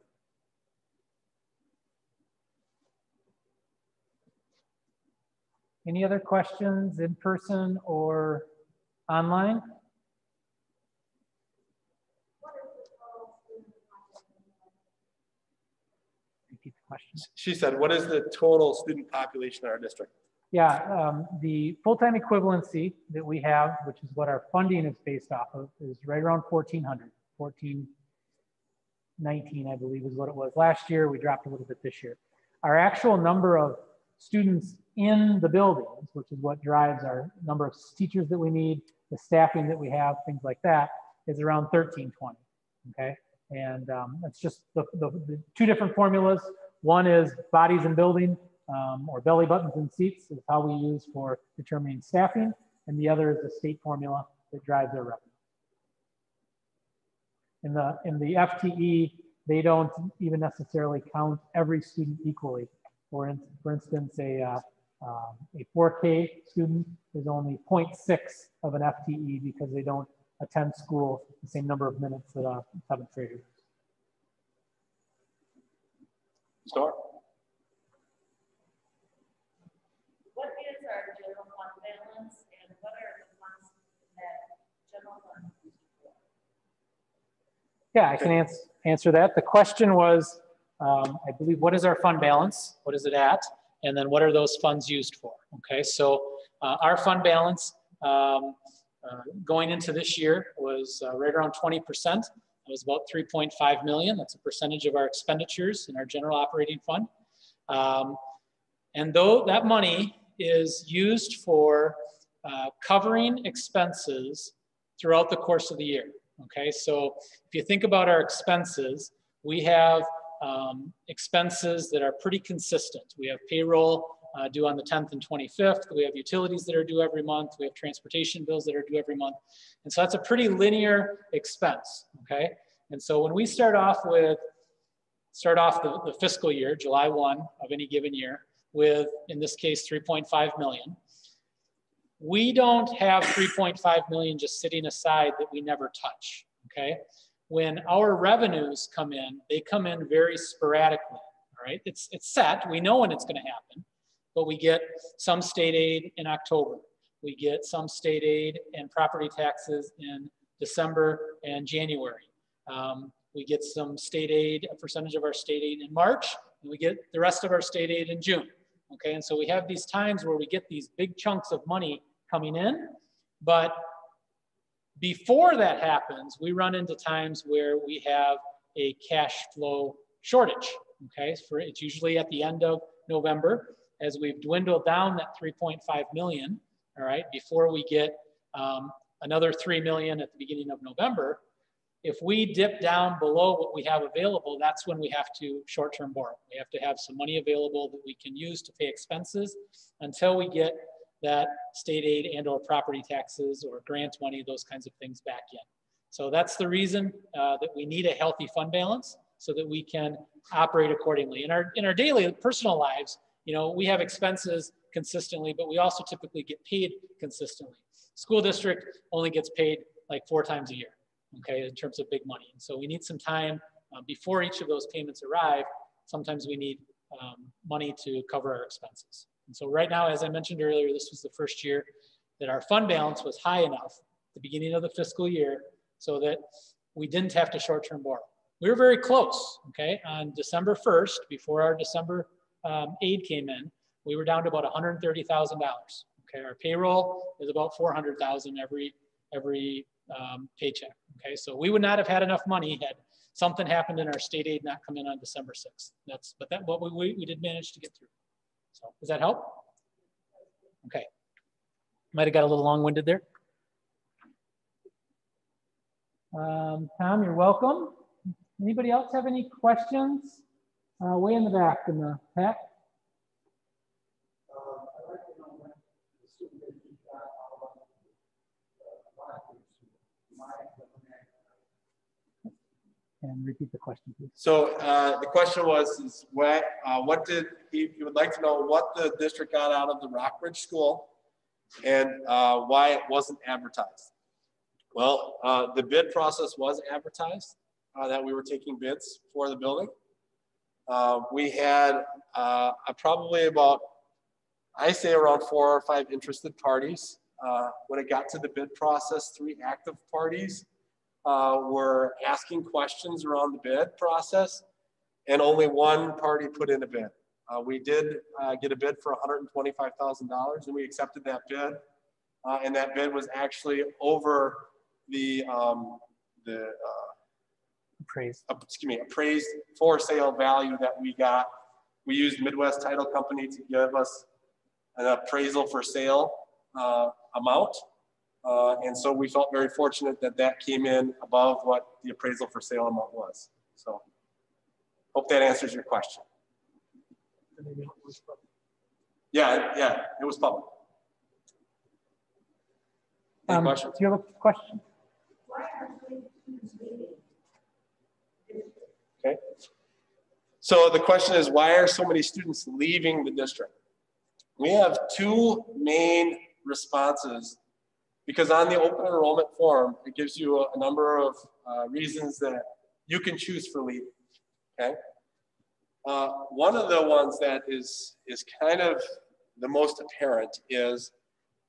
Any other questions in person or online? Repeat the question. She said, what is the total student population in our district? Yeah, the full-time equivalency that we have, which is what our funding is based off of, is right around 1,400, 1,419, I believe is what it was last year. We dropped a little bit this year. Our actual number of students in the buildings, which is what drives our number of teachers that we need, the staffing that we have, things like that, is around 1,320, okay? And it's just the two different formulas. One is bodies in building, or belly buttons in seats is how we use for determining staffing. And the other is the state formula that drives our revenue. In the FTE, they don't even necessarily count every student equally. For instance, a 4K student is only 0.6 of an FTE because they don't attend school the same number of minutes that a 7th grader does. Start. What is our general fund balance and what are the funds that general fund is used for? Yeah, I can answer that. The question was, I believe, what is our fund balance? What is it at? And then what are those funds used for? Okay, so our fund balance going into this year was right around 20%. It was about 3.5 million. That's a percentage of our expenditures in our general operating fund. And though that money is used for covering expenses throughout the course of the year. Okay, so if you think about our expenses, we have expenses that are pretty consistent. We have payroll due on the 10th and 25th. We have utilities that are due every month. We have transportation bills that are due every month. And so that's a pretty linear expense, okay? And so when we start off the fiscal year, July 1 of any given year, with, in this case, 3.5 million, we don't have 3.5 million just sitting aside that we never touch, okay? When our revenues come in, they come in very sporadically, all right? It's set, we know when it's gonna happen, but we get some state aid in October. We get some state aid and property taxes in December and January. We get some state aid, a percentage of our state aid in March, and we get the rest of our state aid in June, okay? And so we have these times where we get these big chunks of money coming in, but before that happens, we run into times where we have a cash flow shortage, okay? It's usually at the end of November, as we've dwindled down that 3.5 million, all right, before we get another 3 million at the beginning of November. If we dip down below what we have available, that's when we have to short-term borrow. We have to have some money available that we can use to pay expenses until we get that state aid and or property taxes or grant money, those kinds of things back in. So that's the reason that we need a healthy fund balance so that we can operate accordingly. In our daily personal lives, you know, we have expenses consistently, but we also typically get paid consistently. School district only gets paid like 4 times a year, okay, in terms of big money. And so we need some time before each of those payments arrive. Sometimes we need money to cover our expenses. And so right now, as I mentioned earlier, this was the first year that our fund balance was high enough at the beginning of the fiscal year so that we didn't have to short-term borrow. We were very close, okay? On December 1st, before our December aid came in, we were down to about $130,000, okay? Our payroll is about $400,000 every paycheck, okay? So we would not have had enough money had something happened in our state aid not come in on December 6th. But we did manage to get through. So does that help? Okay. Might have got a little long-winded there. Tom, you're welcome. Anybody else have any questions? Way in the back in the pack. I'd like to know when the student that you got out of And repeat the question, please. So the question was, what did he would like to know what the district got out of the Rockbridge School and why it wasn't advertised. Well, the bid process was advertised that we were taking bids for the building. We had probably about, I say around 4 or 5 interested parties. When it got to the bid process, 3 active parties were asking questions around the bid process, and only 1 party put in a bid. We did get a bid for $125,000, and we accepted that bid. And that bid was actually over the appraised for sale value that we got. We used Midwest Title Company to give us an appraisal for sale amount. And so we felt very fortunate that that came in above what the appraisal for sale amount was. So hope that answers your question. And maybe it was public. Yeah, it was public. Any questions? Do you have a question? Why are students leaving? Okay. So the question is, why are so many students leaving the district? We have two main responses, because on the open enrollment form, it gives you a number of reasons that you can choose for leaving, okay? One of the ones that is kind of the most apparent is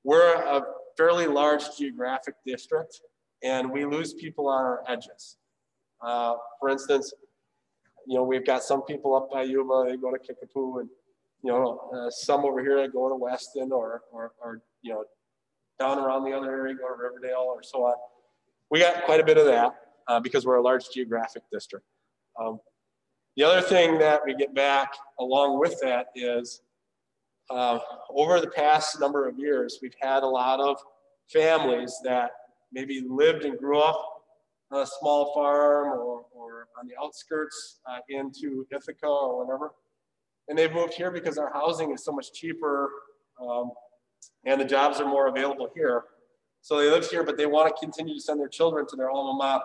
we're a fairly large geographic district and we lose people on our edges. For instance, we've got some people up by Yuba, they go to Kickapoo, and some over here that go to Weston or down around the other area, go to Riverdale or so on. We got quite a bit of that because we're a large geographic district. The other thing that we get back along with that is over the past number of years, we've had a lot of families that maybe lived and grew up on a small farm or on the outskirts into Ithaca or whatever. And they've moved here because our housing is so much cheaper and the jobs are more available here. So they live here, but they want to continue to send their children to their alma mater.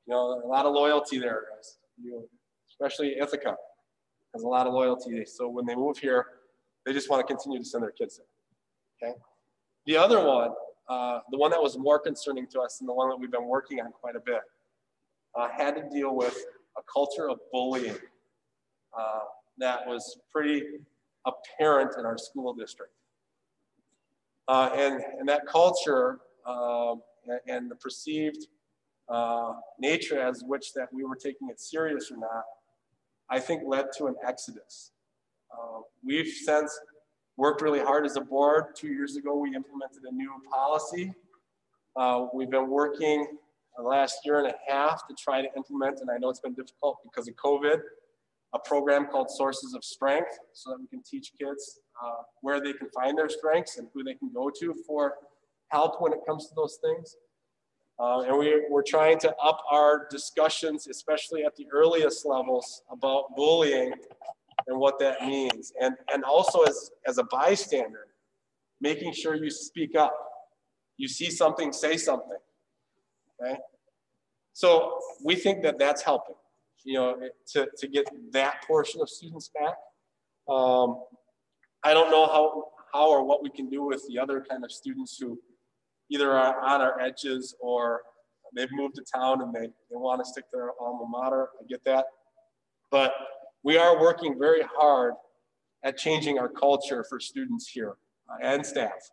A lot of loyalty there, especially Ithaca has a lot of loyalty. So when they move here, they just want to continue to send their kids there, okay? The other one, the one that was more concerning to us and the one that we've been working on quite a bit, had to deal with a culture of bullying that was pretty apparent in our school district. And that culture and the perceived nature as which that we were taking it serious or not, I think led to an exodus. We've since worked really hard as a board. 2 years ago, we implemented a new policy. We've been working the last year and a half to try to implement, and I know it's been difficult because of COVID, a program called Sources of Strength, so that we can teach kids where they can find their strengths and who they can go to for help when it comes to those things. And we're trying to up our discussions, especially at the earliest levels, about bullying and what that means. And also as a bystander, making sure you speak up. You see something, say something, okay? So we think that that's helping, to get that portion of students back. I don't know how or what we can do with the other kind of students who either are on our edges or they've moved to town and they want to stick to their alma mater. I get that. But we are working very hard at changing our culture for students here and staff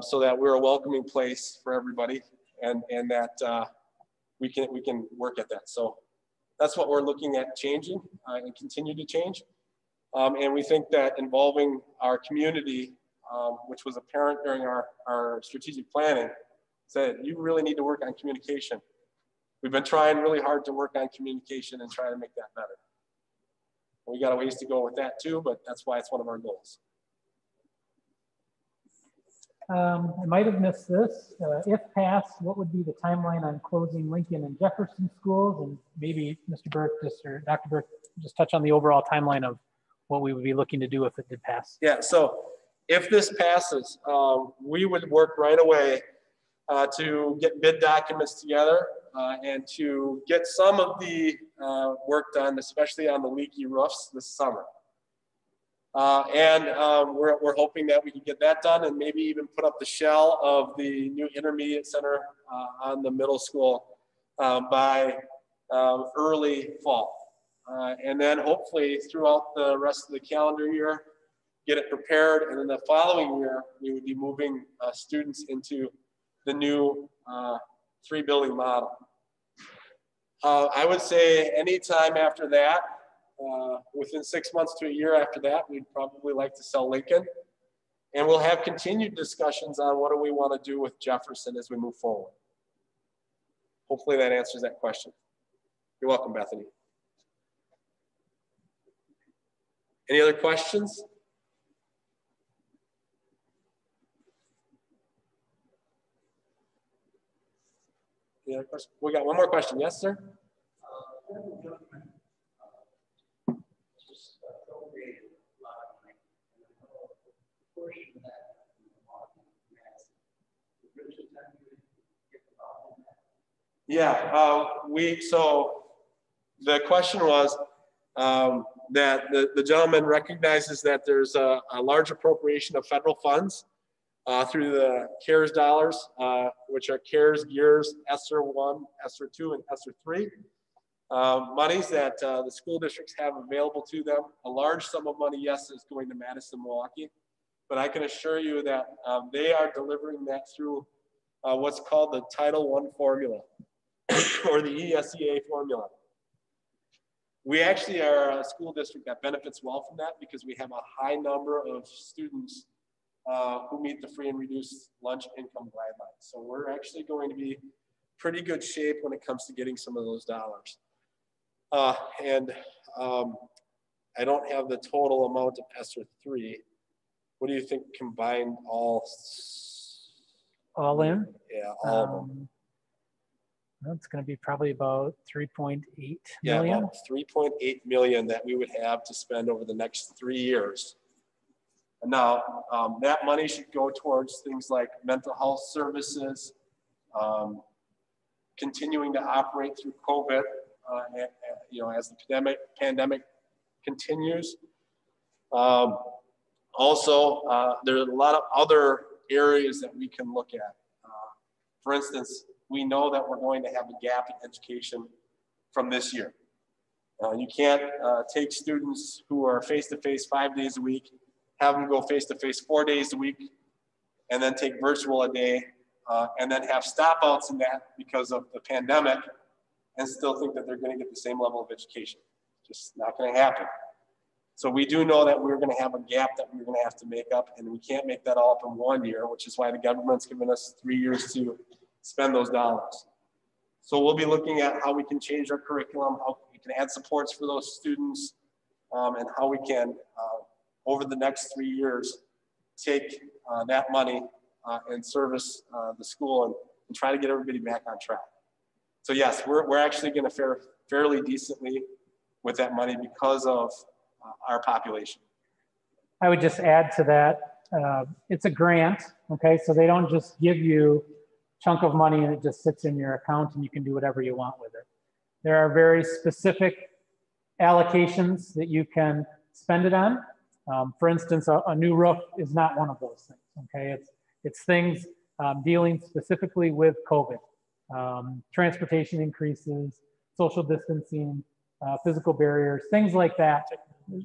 so that we're a welcoming place for everybody and that we can work at that. So that's what we're looking at changing and continue to change. And we think that involving our community, which was apparent during our strategic planning, said you really need to work on communication. We've been trying really hard to work on communication and try to make that better. We got a ways to go with that too, but that's why it's one of our goals. I might have missed this. If passed, what would be the timeline on closing Lincoln and Jefferson schools? And maybe Mr. Burke or Dr. Burke just touch on the overall timeline of what we would be looking to do if it did pass. Yeah, so if this passes, we would work right away to get bid documents together and to get some of the work done, especially on the leaky roofs this summer. We're hoping that we can get that done and maybe even put up the shell of the new intermediate center on the middle school by early fall. And then hopefully throughout the rest of the calendar year, get it prepared. And then the following year, we would be moving students into the new 3-building model. I would say anytime after that, within 6 months to a year after that, we'd probably like to sell Lincoln. And we'll have continued discussions on what do we want to do with Jefferson as we move forward. Hopefully that answers that question. You're welcome, Bethany. Any other questions? Any other questions? We got one more question. Yes, sir? Yeah, so the question was that the gentleman recognizes that there's a large appropriation of federal funds through the CARES dollars, which are CARES, GEARS, ESSER 1, ESSER 2, and ESSER 3. Monies that the school districts have available to them. A large sum of money, yes, is going to Madison, Milwaukee, but I can assure you that they are delivering that through what's called the Title I formula or the ESEA formula. We actually are a school district that benefits well from that because we have a high number of students who meet the free and reduced lunch income guidelines. So we're actually going to be pretty good shape when it comes to getting some of those dollars. I don't have the total amount of ESSER 3. What do you think combined all in? Yeah, all of them. Well, it's going to be probably about 3.8 Yeah, million. about 3.8 million that we would have to spend over the next 3 years. And now that money should go towards things like mental health services, continuing to operate through COVID, as the pandemic continues. Also, there are a lot of other areas that we can look at. For instance, we know that we're going to have a gap in education from this year. You can't take students who are face-to-face 5 days a week, have them go face-to-face 4 days a week, and then take virtual a day, and then have stop-outs in that because of the pandemic, and still think that they're going to get the same level of education. Just not going to happen. So we do know that we're going to have a gap that we're going to have to make up, and we can't make that all up in 1 year, which is why the government's given us 3 years to spend those dollars. So we'll be looking at how we can change our curriculum, how we can add supports for those students, and how we can, over the next 3 years, take that money and service the school and try to get everybody back on track. So yes, we're actually going to fare fairly decently with that money because of our population. I would just add to that, it's a grant, okay? So they don't just give you a chunk of money and it just sits in your account and you can do whatever you want with it. There are very specific allocations that you can spend it on. For instance, a new roof is not one of those things, okay? It's things dealing specifically with COVID. Transportation increases, social distancing, physical barriers, things like that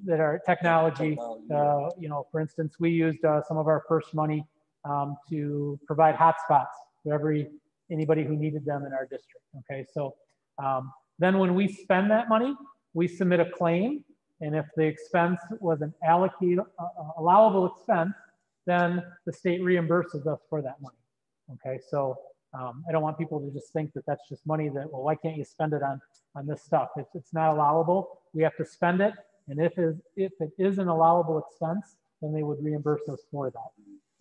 that are technology. For instance, we used some of our first money to provide hotspots for anybody who needed them in our district. Okay, so then when we spend that money, we submit a claim, and if the expense was an allowable expense, then the state reimburses us for that money. Okay, so I don't want people to just think that that's just money that, well, why can't you spend it on this stuff? It's not allowable. We have to spend it. And if it is an allowable expense, then they would reimburse us for that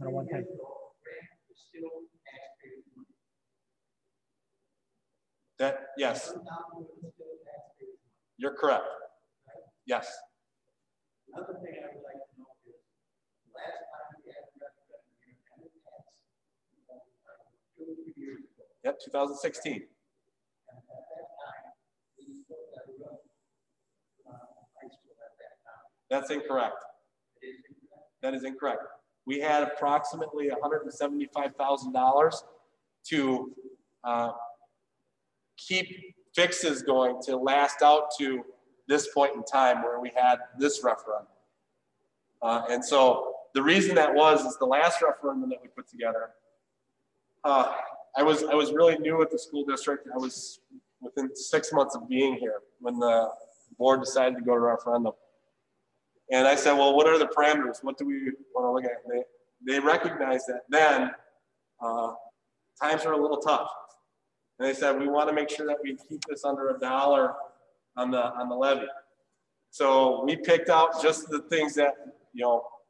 on a one-time. Yes. You're correct. Yes. Another thing I would like to know is last time we had referendum, 2 years ago. Yep, 2016. And at that time, we still had a room. High school at that time. That's incorrect. It is incorrect. That is incorrect. We had approximately $175,000 to keep fixes going to last out to this point in time where we had this referendum. And so the reason that is the last referendum that we put together, I was really new at the school district. I was within 6 months of being here when the board decided to go to referendum. And I said, well, what are the parameters? What do we want to look at? And they recognized that then times are a little tough. And they said, we want to make sure that we keep this under $1 on the levy. So we picked out just the things that,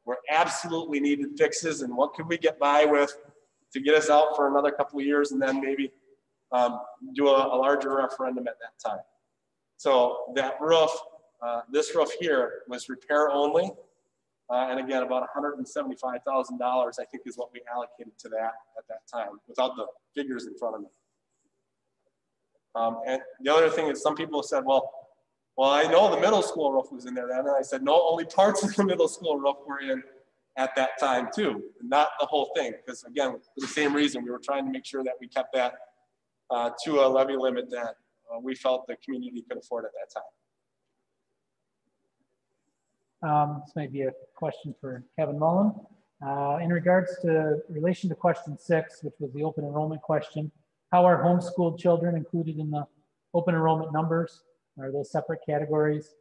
were absolutely needed fixes and what could we get by with to get us out for another couple of years and then maybe do a larger referendum at that time. So that roof, this roof here was repair only. And again, about $175,000, I think is what we allocated to that at that time without the figures in front of me. And the other thing is some people said, well, I know the middle school roof was in there then. And I said, no, only parts of the middle school roof were in at that time too, not the whole thing. Because again, for the same reason, we were trying to make sure that we kept that to a levy limit that we felt the community could afford at that time. This might be a question for Kevin Mullen. In regards to relation to question 6, which was the open enrollment question, how are homeschooled children included in the open enrollment numbers? Are those separate categories?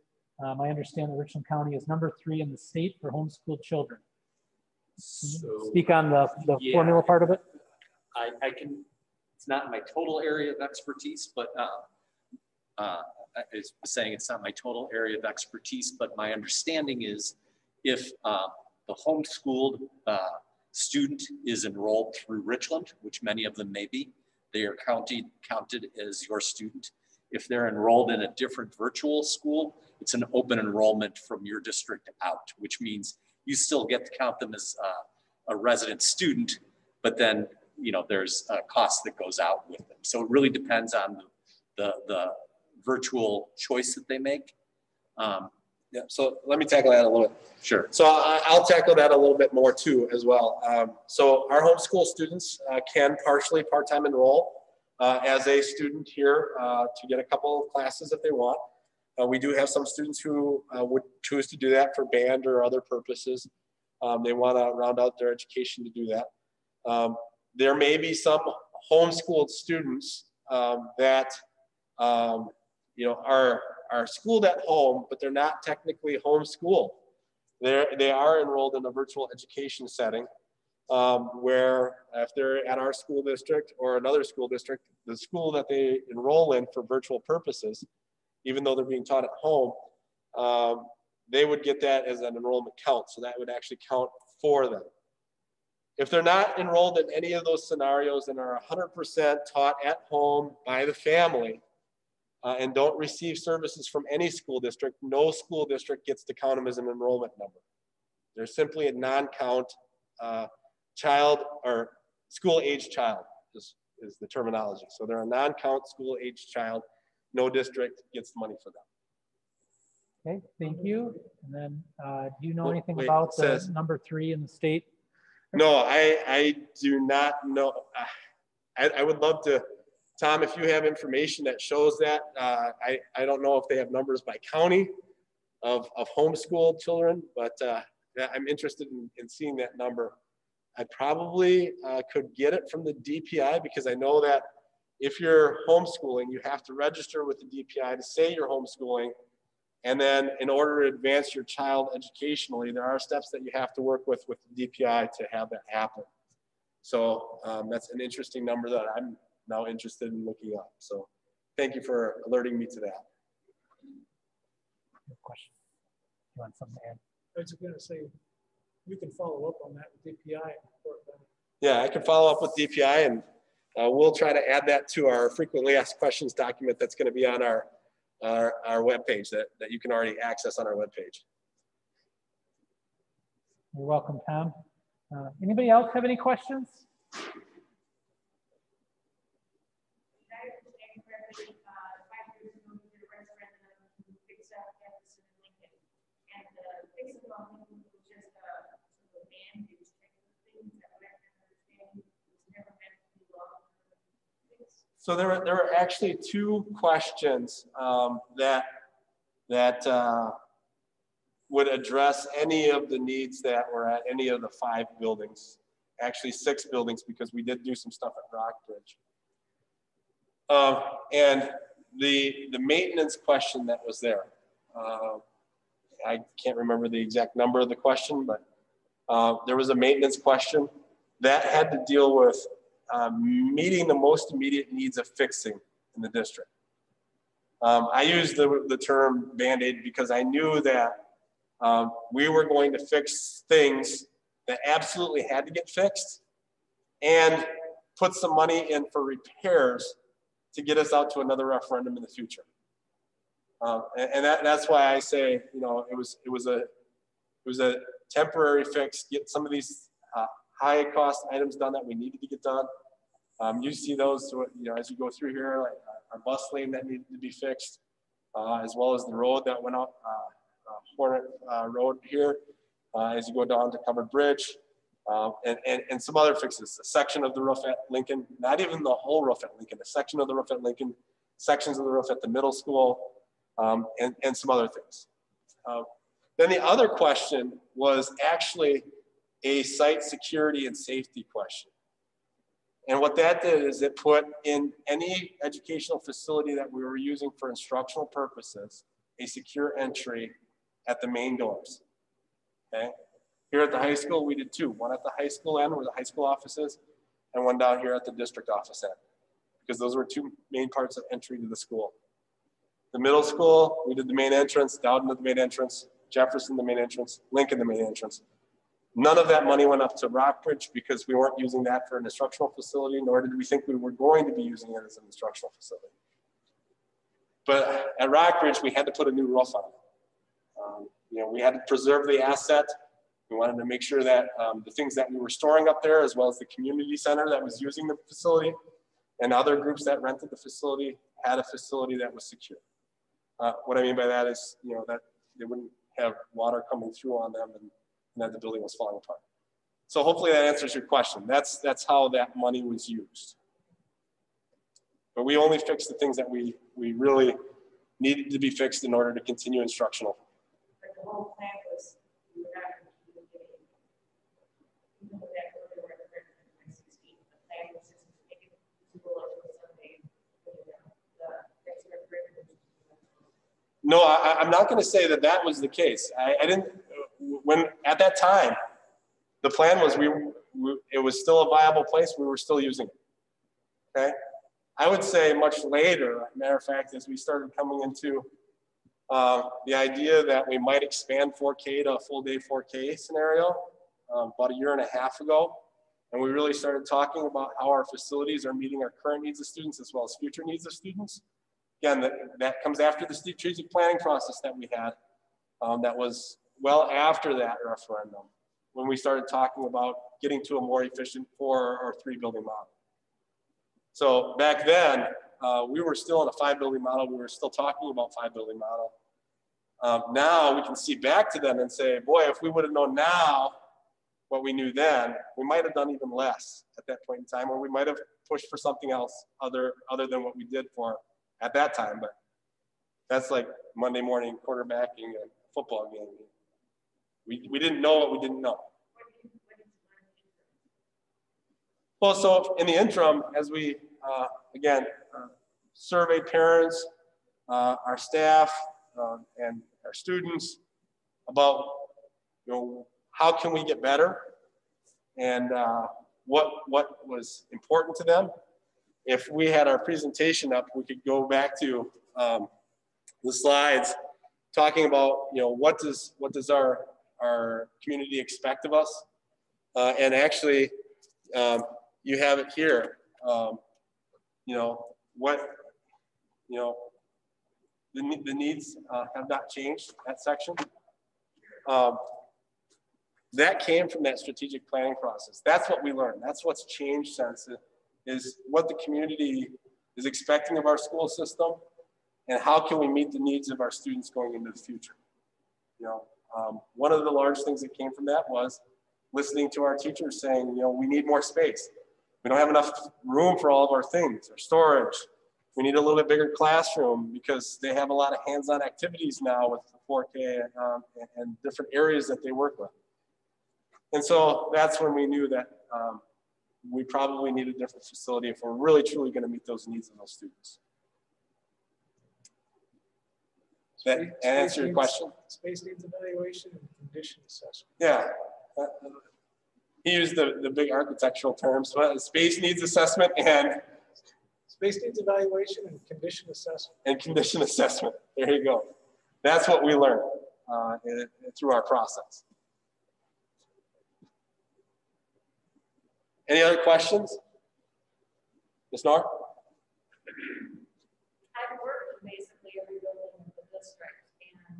I understand that Richland County is number 3 in the state for homeschooled children. So, speak on the yeah, formula part of it? I can, it's not my total area of expertise, but I was saying it's not my total area of expertise, but my understanding is if the homeschooled student is enrolled through Richland, which many of them may be, they are counted as your student. If they're enrolled in a different virtual school, it's an open enrollment from your district out, which means you still get to count them as a resident student, but then there's a cost that goes out with them. So it really depends on the virtual choice that they make. Yeah, so let me tackle that a little bit. Sure. So I'll tackle that a little bit more too as well. So our homeschool students can partially part-time enroll as a student here to get a couple of classes if they want. We do have some students who would choose to do that for band or other purposes. They want to round out their education to do that. There may be some homeschooled students that are schooled at home, but they're not technically homeschooled. They are enrolled in a virtual education setting where if they're at our school district or another school district, the school that they enroll in for virtual purposes, even though they're being taught at home, they would get that as an enrollment count. So that would actually count for them. If they're not enrolled in any of those scenarios and are 100% taught at home by the family and don't receive services from any school district, no school district gets to count them as an enrollment number. They're simply a non-count child or school-age child is the terminology. So they're a non-count school-age child. No district gets the money for them. Okay, thank you. And then do you know anything about the number 3 in the state? No, I do not know. I would love to, Tom, if you have information that shows that. I don't know if they have numbers by county of homeschooled children, but I'm interested in seeing that number. I probably could get it from the DPI because I know that if you're homeschooling, you have to register with the DPI to say you're homeschooling. And then in order to advance your child educationally, there are steps that you have to work with the DPI to have that happen. So that's an interesting number that I'm now interested in looking up. So thank you for alerting me to that. Question. You want something to add? I was going to say, you can follow up on that with DPI. Yeah, I can follow up with DPI and we'll try to add that to our frequently asked questions document that's going to be on our webpage that you can already access on our webpage. You're welcome, Tom. Anybody else have any questions? So there were actually 2 questions that would address any of the needs that were at any of the 5 buildings. Actually 6 buildings because we did do some stuff at Rockbridge. And the maintenance question that was there, I can't remember the exact number of the question, but there was a maintenance question that had to deal with meeting the most immediate needs of fixing in the district. I use the term Band-Aid because I knew that we were going to fix things that absolutely had to get fixed and put some money in for repairs to get us out to another referendum in the future. And that's why I say, it was a temporary fix, get some of these high cost items done that we needed to get done. You see those, as you go through here, like bus lane that needed to be fixed, as well as the road that went up, Hornet Road here, as you go down to Covered Bridge, and some other fixes. A section of the roof at Lincoln, not even the whole roof at Lincoln, a section of the roof at Lincoln, sections of the roof at the middle school, and some other things. Then the other question was actually a site security and safety question. And what that did is it put in any educational facility that we were using for instructional purposes, a secure entry at the main doors, okay? Here at the high school, we did two, one at the high school end where the high school office is, and one down here at the district office end, because those were two main parts of entry to the school. The middle school, we did the main entrance, Dowden the main entrance, Jefferson the main entrance, Lincoln the main entrance. None of that money went up to Rockbridge because we weren't using that for an instructional facility, nor did we think we were going to be using it as an instructional facility. But at Rockbridge, we had to put a new roof on it. You know, we had to preserve the asset. We wanted to make sure that the things that we were storing up there, as well as the community center that was using the facility, and other groups that rented the facility, had a facility that was secure. What I mean by that is, you know, that they wouldn't have water coming through on them and that the building was falling apart. So hopefully that answers your question. That's how that money was used. But we only fixed the things that we really needed to be fixed in order to continue instructional. But the whole plan was we were not going to communicate. You know, back when we were at the 2016, the plan was just to make it feasible until someday, the next referendum. No, I'm not going to say that that was the case. I didn't. When at that time, the plan was it was still a viable place. We were still using it. Okay, I would say much later. Matter of fact, as we started coming into the idea that we might expand 4K to a full day 4K scenario about a year and a half ago, and we really started talking about how our facilities are meeting our current needs of students as well as future needs of students. Again, that comes after the strategic planning process that we had. That was well after that referendum, when we started talking about getting to a more efficient 4 or 3 building model. So back then, we were still in a 5 building model. We were still talking about 5 building model. Now we can see back to them and say, boy, if we would have known now what we knew then, we might have done even less at that point in time, or we might have pushed for something else other than what we did for at that time. But that's like Monday morning quarterbacking a football game. We didn't know what we didn't know. Well, so in the interim, as we, again, surveyed parents, our staff, and our students about, you know, how can we get better and what was important to them. If we had our presentation up, we could go back to the slides talking about, you know, what does our community expect of us, and actually you have it here. You know what, you know, the needs have not changed, that section. That came from that strategic planning process. That's what we learned. That's what's changed since, is what the community is expecting of our school system and how can we meet the needs of our students going into the future. You know, one of the large things that came from that was listening to our teachers saying, you know, we need more space. We don't have enough room for all of our things, our storage. We need a little bit bigger classroom because they have a lot of hands-on activities now with the 4K and different areas that they work with. And so that's when we knew that we probably need a different facility if we're really truly going to meet those needs of those students. That answer your question? Space needs evaluation and condition assessment. Yeah. He used the big architectural terms, but space needs assessment and space needs evaluation and condition assessment. And condition assessment. There you go. That's what we learned through our process. Any other questions? Ms. Nor? I've worked in basically every building in the district, and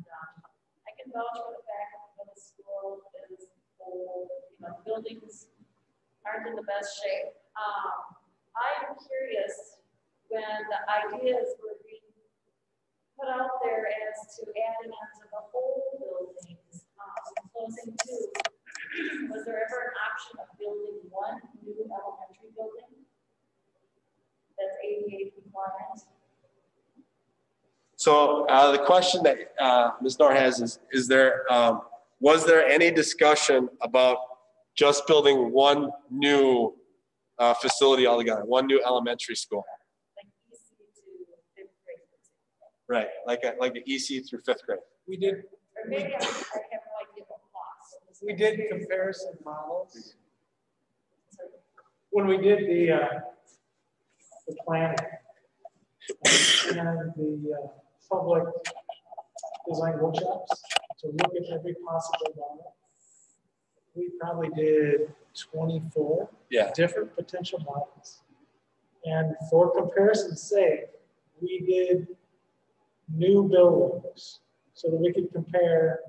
I can vouch for the fact that the school is old. You know, buildings aren't in the best shape. I am curious, when the the ideas were being put out there as to adding onto the whole buildings, closing two. Was there ever an option of building one new elementary building that's ADA compliant? So the question that Ms. Knorr has is there, was there any discussion about just building one new facility altogether, one new elementary school? Like EC to 5th grade. Right, like the EC through 5th grade. We did, Or maybe I have no idea what cost. we did comparison models. When we did the planning and the public design workshops to look at every possible model, we probably did 24 different potential models. And for comparison's sake, we did new buildings so that we could compare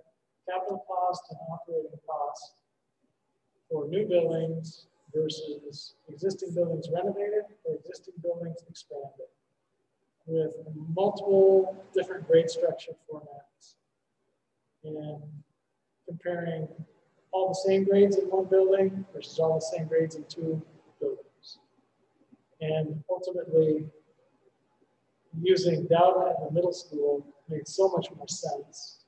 capital cost and operating cost for new buildings versus existing buildings renovated or existing buildings expanded with multiple different grade structure formats and comparing all the same grades in one building versus all the same grades in two buildings. And ultimately, using Dowden at the middle school made so much more sense.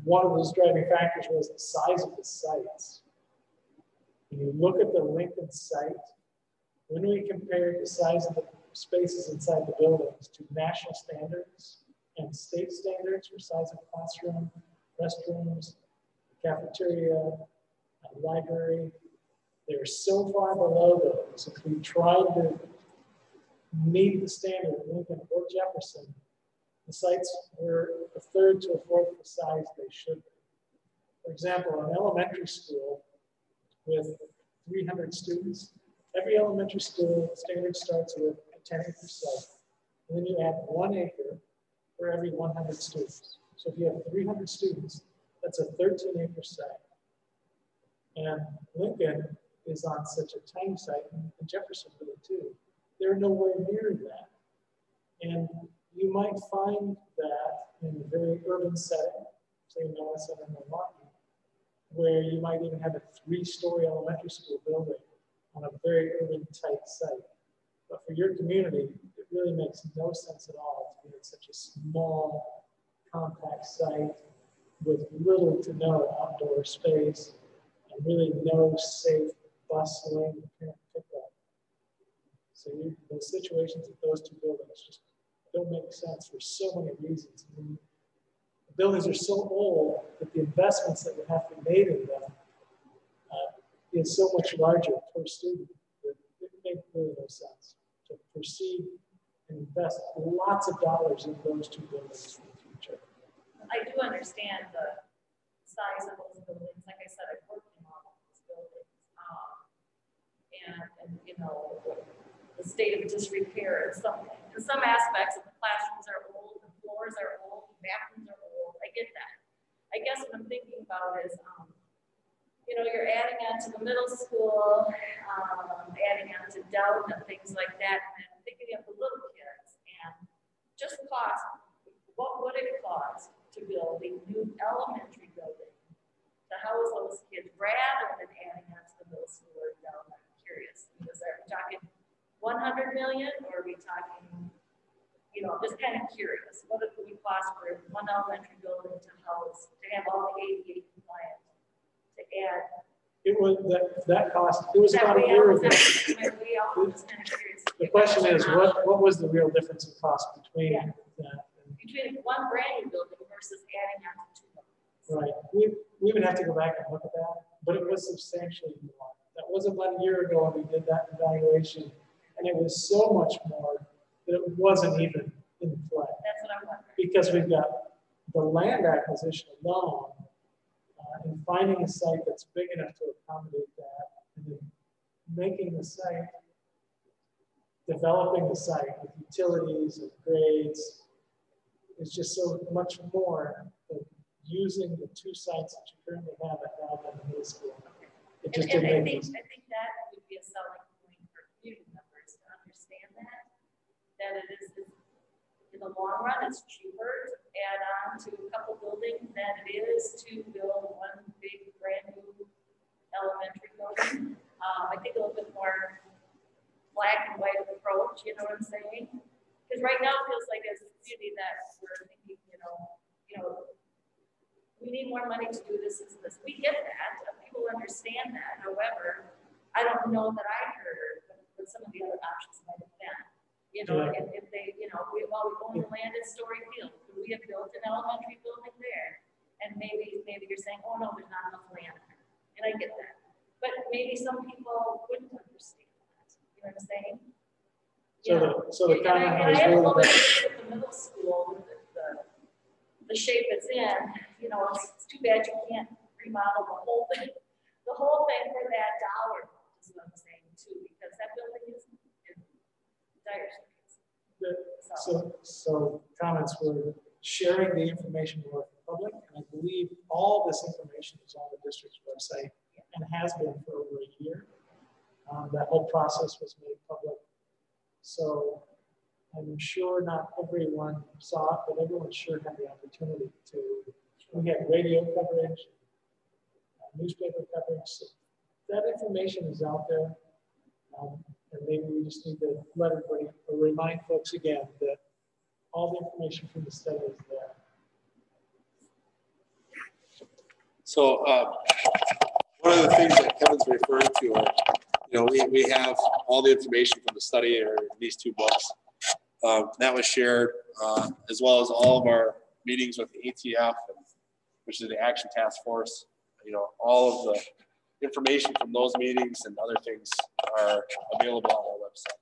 One of those driving factors was the size of the sites. When you look at the Lincoln site, when we compared the size of the spaces inside the buildings to national standards and state standards for size of classroom, restrooms, cafeteria, library, they're so far below those. If we tried to meet the standard of Lincoln or Jefferson, the sites were a third to a fourth of the size they should be. For example, an elementary school with 300 students, every elementary school standard starts with a 10-acre site. And then you add 1 acre for every 100 students. So if you have 300 students, that's a 13-acre site. And Lincoln is on such a tiny site, and Jefferson really too. They're nowhere near that. And you might find that in a very urban setting, say Nelson and Milwaukee, where you might even have a 3-story elementary school building on a very urban tight site. But for your community, it really makes no sense at all to be in such a small, compact site with little to no outdoor space and really no safe bus lane parent pickup. So those situations at those two buildings just don't make sense for so many reasons. I mean, the buildings are so old that the investments that would have to be made in them is so much larger per student that it makes really no sense to proceed and invest lots of dollars in those two buildings in the future. I do understand the size of those buildings. Like I said, I've worked in all of those buildings. And you know, the state of disrepair in some aspects of the classrooms are old, the floors are old, the bathrooms are old. I get that. I guess what I'm thinking about is, you know, you're adding on to the middle school, adding on to Dowden and things like that, and then thinking of the little kids and just cost. What would it cost to build a new elementary building to house those kids rather than adding on to the middle school or Dowden? I'm curious. Because are we talking 100 million, or are we talking, you know, I'm just kind of curious. What it would cost for one elementary building to house, to have all the ADA compliant, to add? It was that cost, it was about a year ago. The question is, what was the real difference in cost between that? Between one brand new building versus adding on to 2 buildings. Right, we would have to go back and look at that, but it was substantially more. That was about a year ago when we did that evaluation, and it was so much more that it wasn't even in play. That's what I'm wondering. Because we've got the land acquisition alone, and finding a site that's big enough to accommodate that, and then making the site, developing the site with utilities and grades, is just so much more than using the 2 sites that you currently have at Dowden and middle school. It just didn't make sense. I think that would be a selling point for community members to understand that. long run, it's cheaper to add on to a couple buildings than it is to build one big brand new elementary building. I think a little bit more black and white approach, you know what I'm saying? Because right now it feels like as a community that we're thinking, we need more money to do this. We get that. People understand that. However, I don't know that I heard what some of the other options might have been. If they, we own the land at Story Field. Could we have built an elementary building there? And maybe you're saying, oh no, there's not enough land there. And I get that. But maybe some people wouldn't understand that. You know what I'm saying? So the comment I have a little bit with the middle school, the shape it's in, it's too bad you can't remodel the whole thing. The whole thing for that dollar is what I'm saying too, because that building is in dire shape. So comments were sharing the information with the public, and I believe all this information is on the district's website and has been for over a year. That whole process was made public. So I'm sure not everyone saw it, but everyone sure had the opportunity to. We had radio coverage, newspaper coverage. So that information is out there. And maybe we just need to let everybody, or remind folks again that all the information from the study is there. So one of the things that Kevin's referring to are, we have all the information from the study or these two books. That was shared as well as all of our meetings with the ATF, which is the Action Task Force. All of the information from those meetings and other things are available on our website.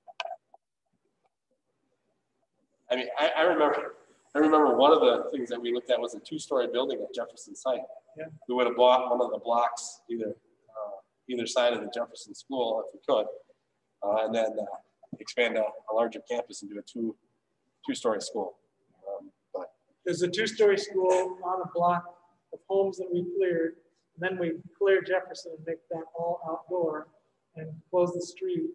I mean, I remember one of the things that we looked at was a two-story building at Jefferson site. Yeah. We would have bought one of the blocks either side of the Jefferson school if we could, and then expand a larger campus into a two-story school. But there's a two-story school on a block of homes that we cleared. And then we cleared Jefferson and make that all outdoor and close the street.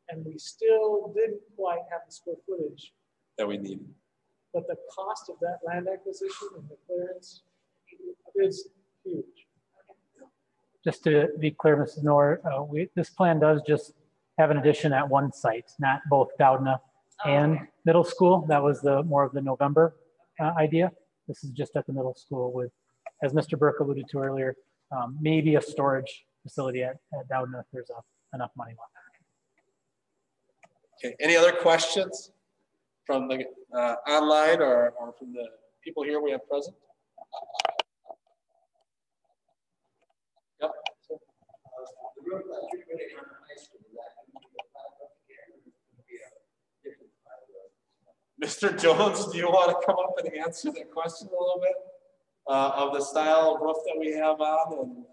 And we still didn't quite have the square footage that we needed. But the cost of that land acquisition and the clearance is huge. Just to be clear, Mrs. Knorr, this plan does just have an addition at one site, not both Doudna and middle school. That was more of the November idea. This is just at the middle school with, as Mr. Burke alluded to earlier, maybe a storage facility at Doudna if there's enough money left. Okay, any other questions from the online or from the people here we have present? Yep. The roof that you're putting on the high school, that can be a different. Mr. Jones, do you want to come up and answer that question a little bit of the style of roof that we have on and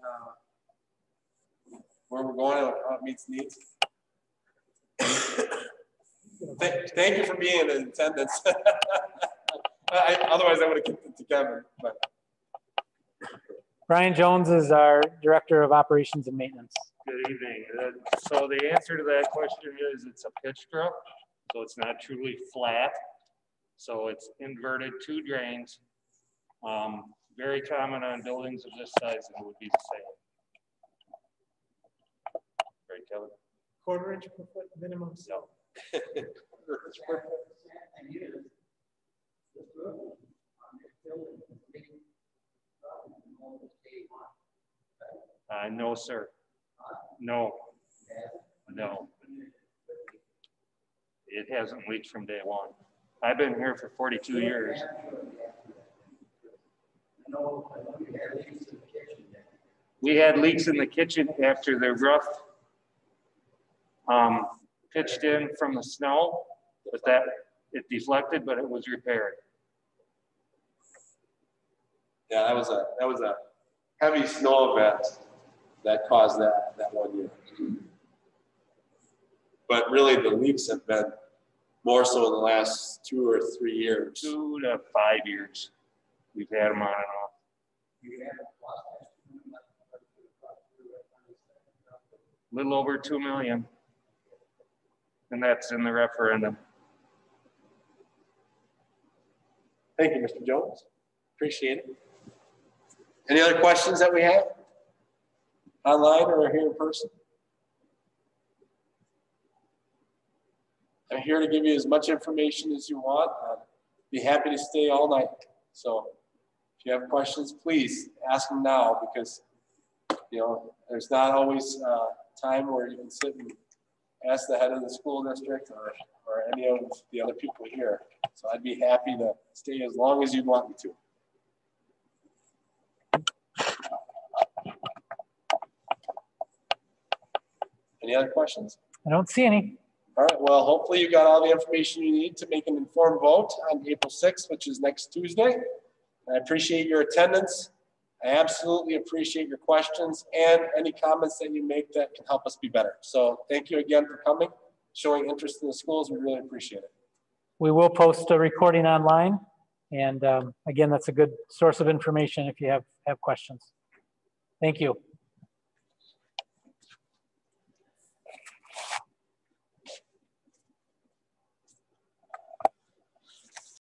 where we're going and how it meets needs? Thank you for being in attendance. Otherwise, I would have kicked it to Kevin. But. Brian Jones is our Director of Operations and Maintenance. Good evening. So the answer to that question is it's a pitched roof, so it's not truly flat. So it's inverted, two drains. Very common on buildings of this size, and it would be the same. Right, Kevin? 1/4 inch per foot minimum. So. No, sir. No. It hasn't leaked from day one. I've been here for 42 years. We had leaks in the kitchen after the roof pitched in from the snow, but it deflected, but it was repaired. Yeah, that was a heavy snow event that caused that one year. But really the leaks have been more so in the last 2 or 3 years. 2 to 5 years. We've had them on and off. A little over 2 million. And that's in the referendum. Thank you, Mr. Jones. Appreciate it. Any other questions that we have? Online or here in person? I'm here to give you as much information as you want. I'd be happy to stay all night. So if you have questions, please ask them now, because you know there's not always time where you can sit and ask the head of the school district or any of the other people here. So I'd be happy to stay as long as you'd want me to. Any other questions? I don't see any. All right, well, hopefully you got all the information you need to make an informed vote on April 6th, which is next Tuesday. I appreciate your attendance. I absolutely appreciate your questions and any comments that you make that can help us be better. So thank you again for coming, showing interest in the schools. We really appreciate it. We will post a recording online. And again, that's a good source of information if you have questions. Thank you.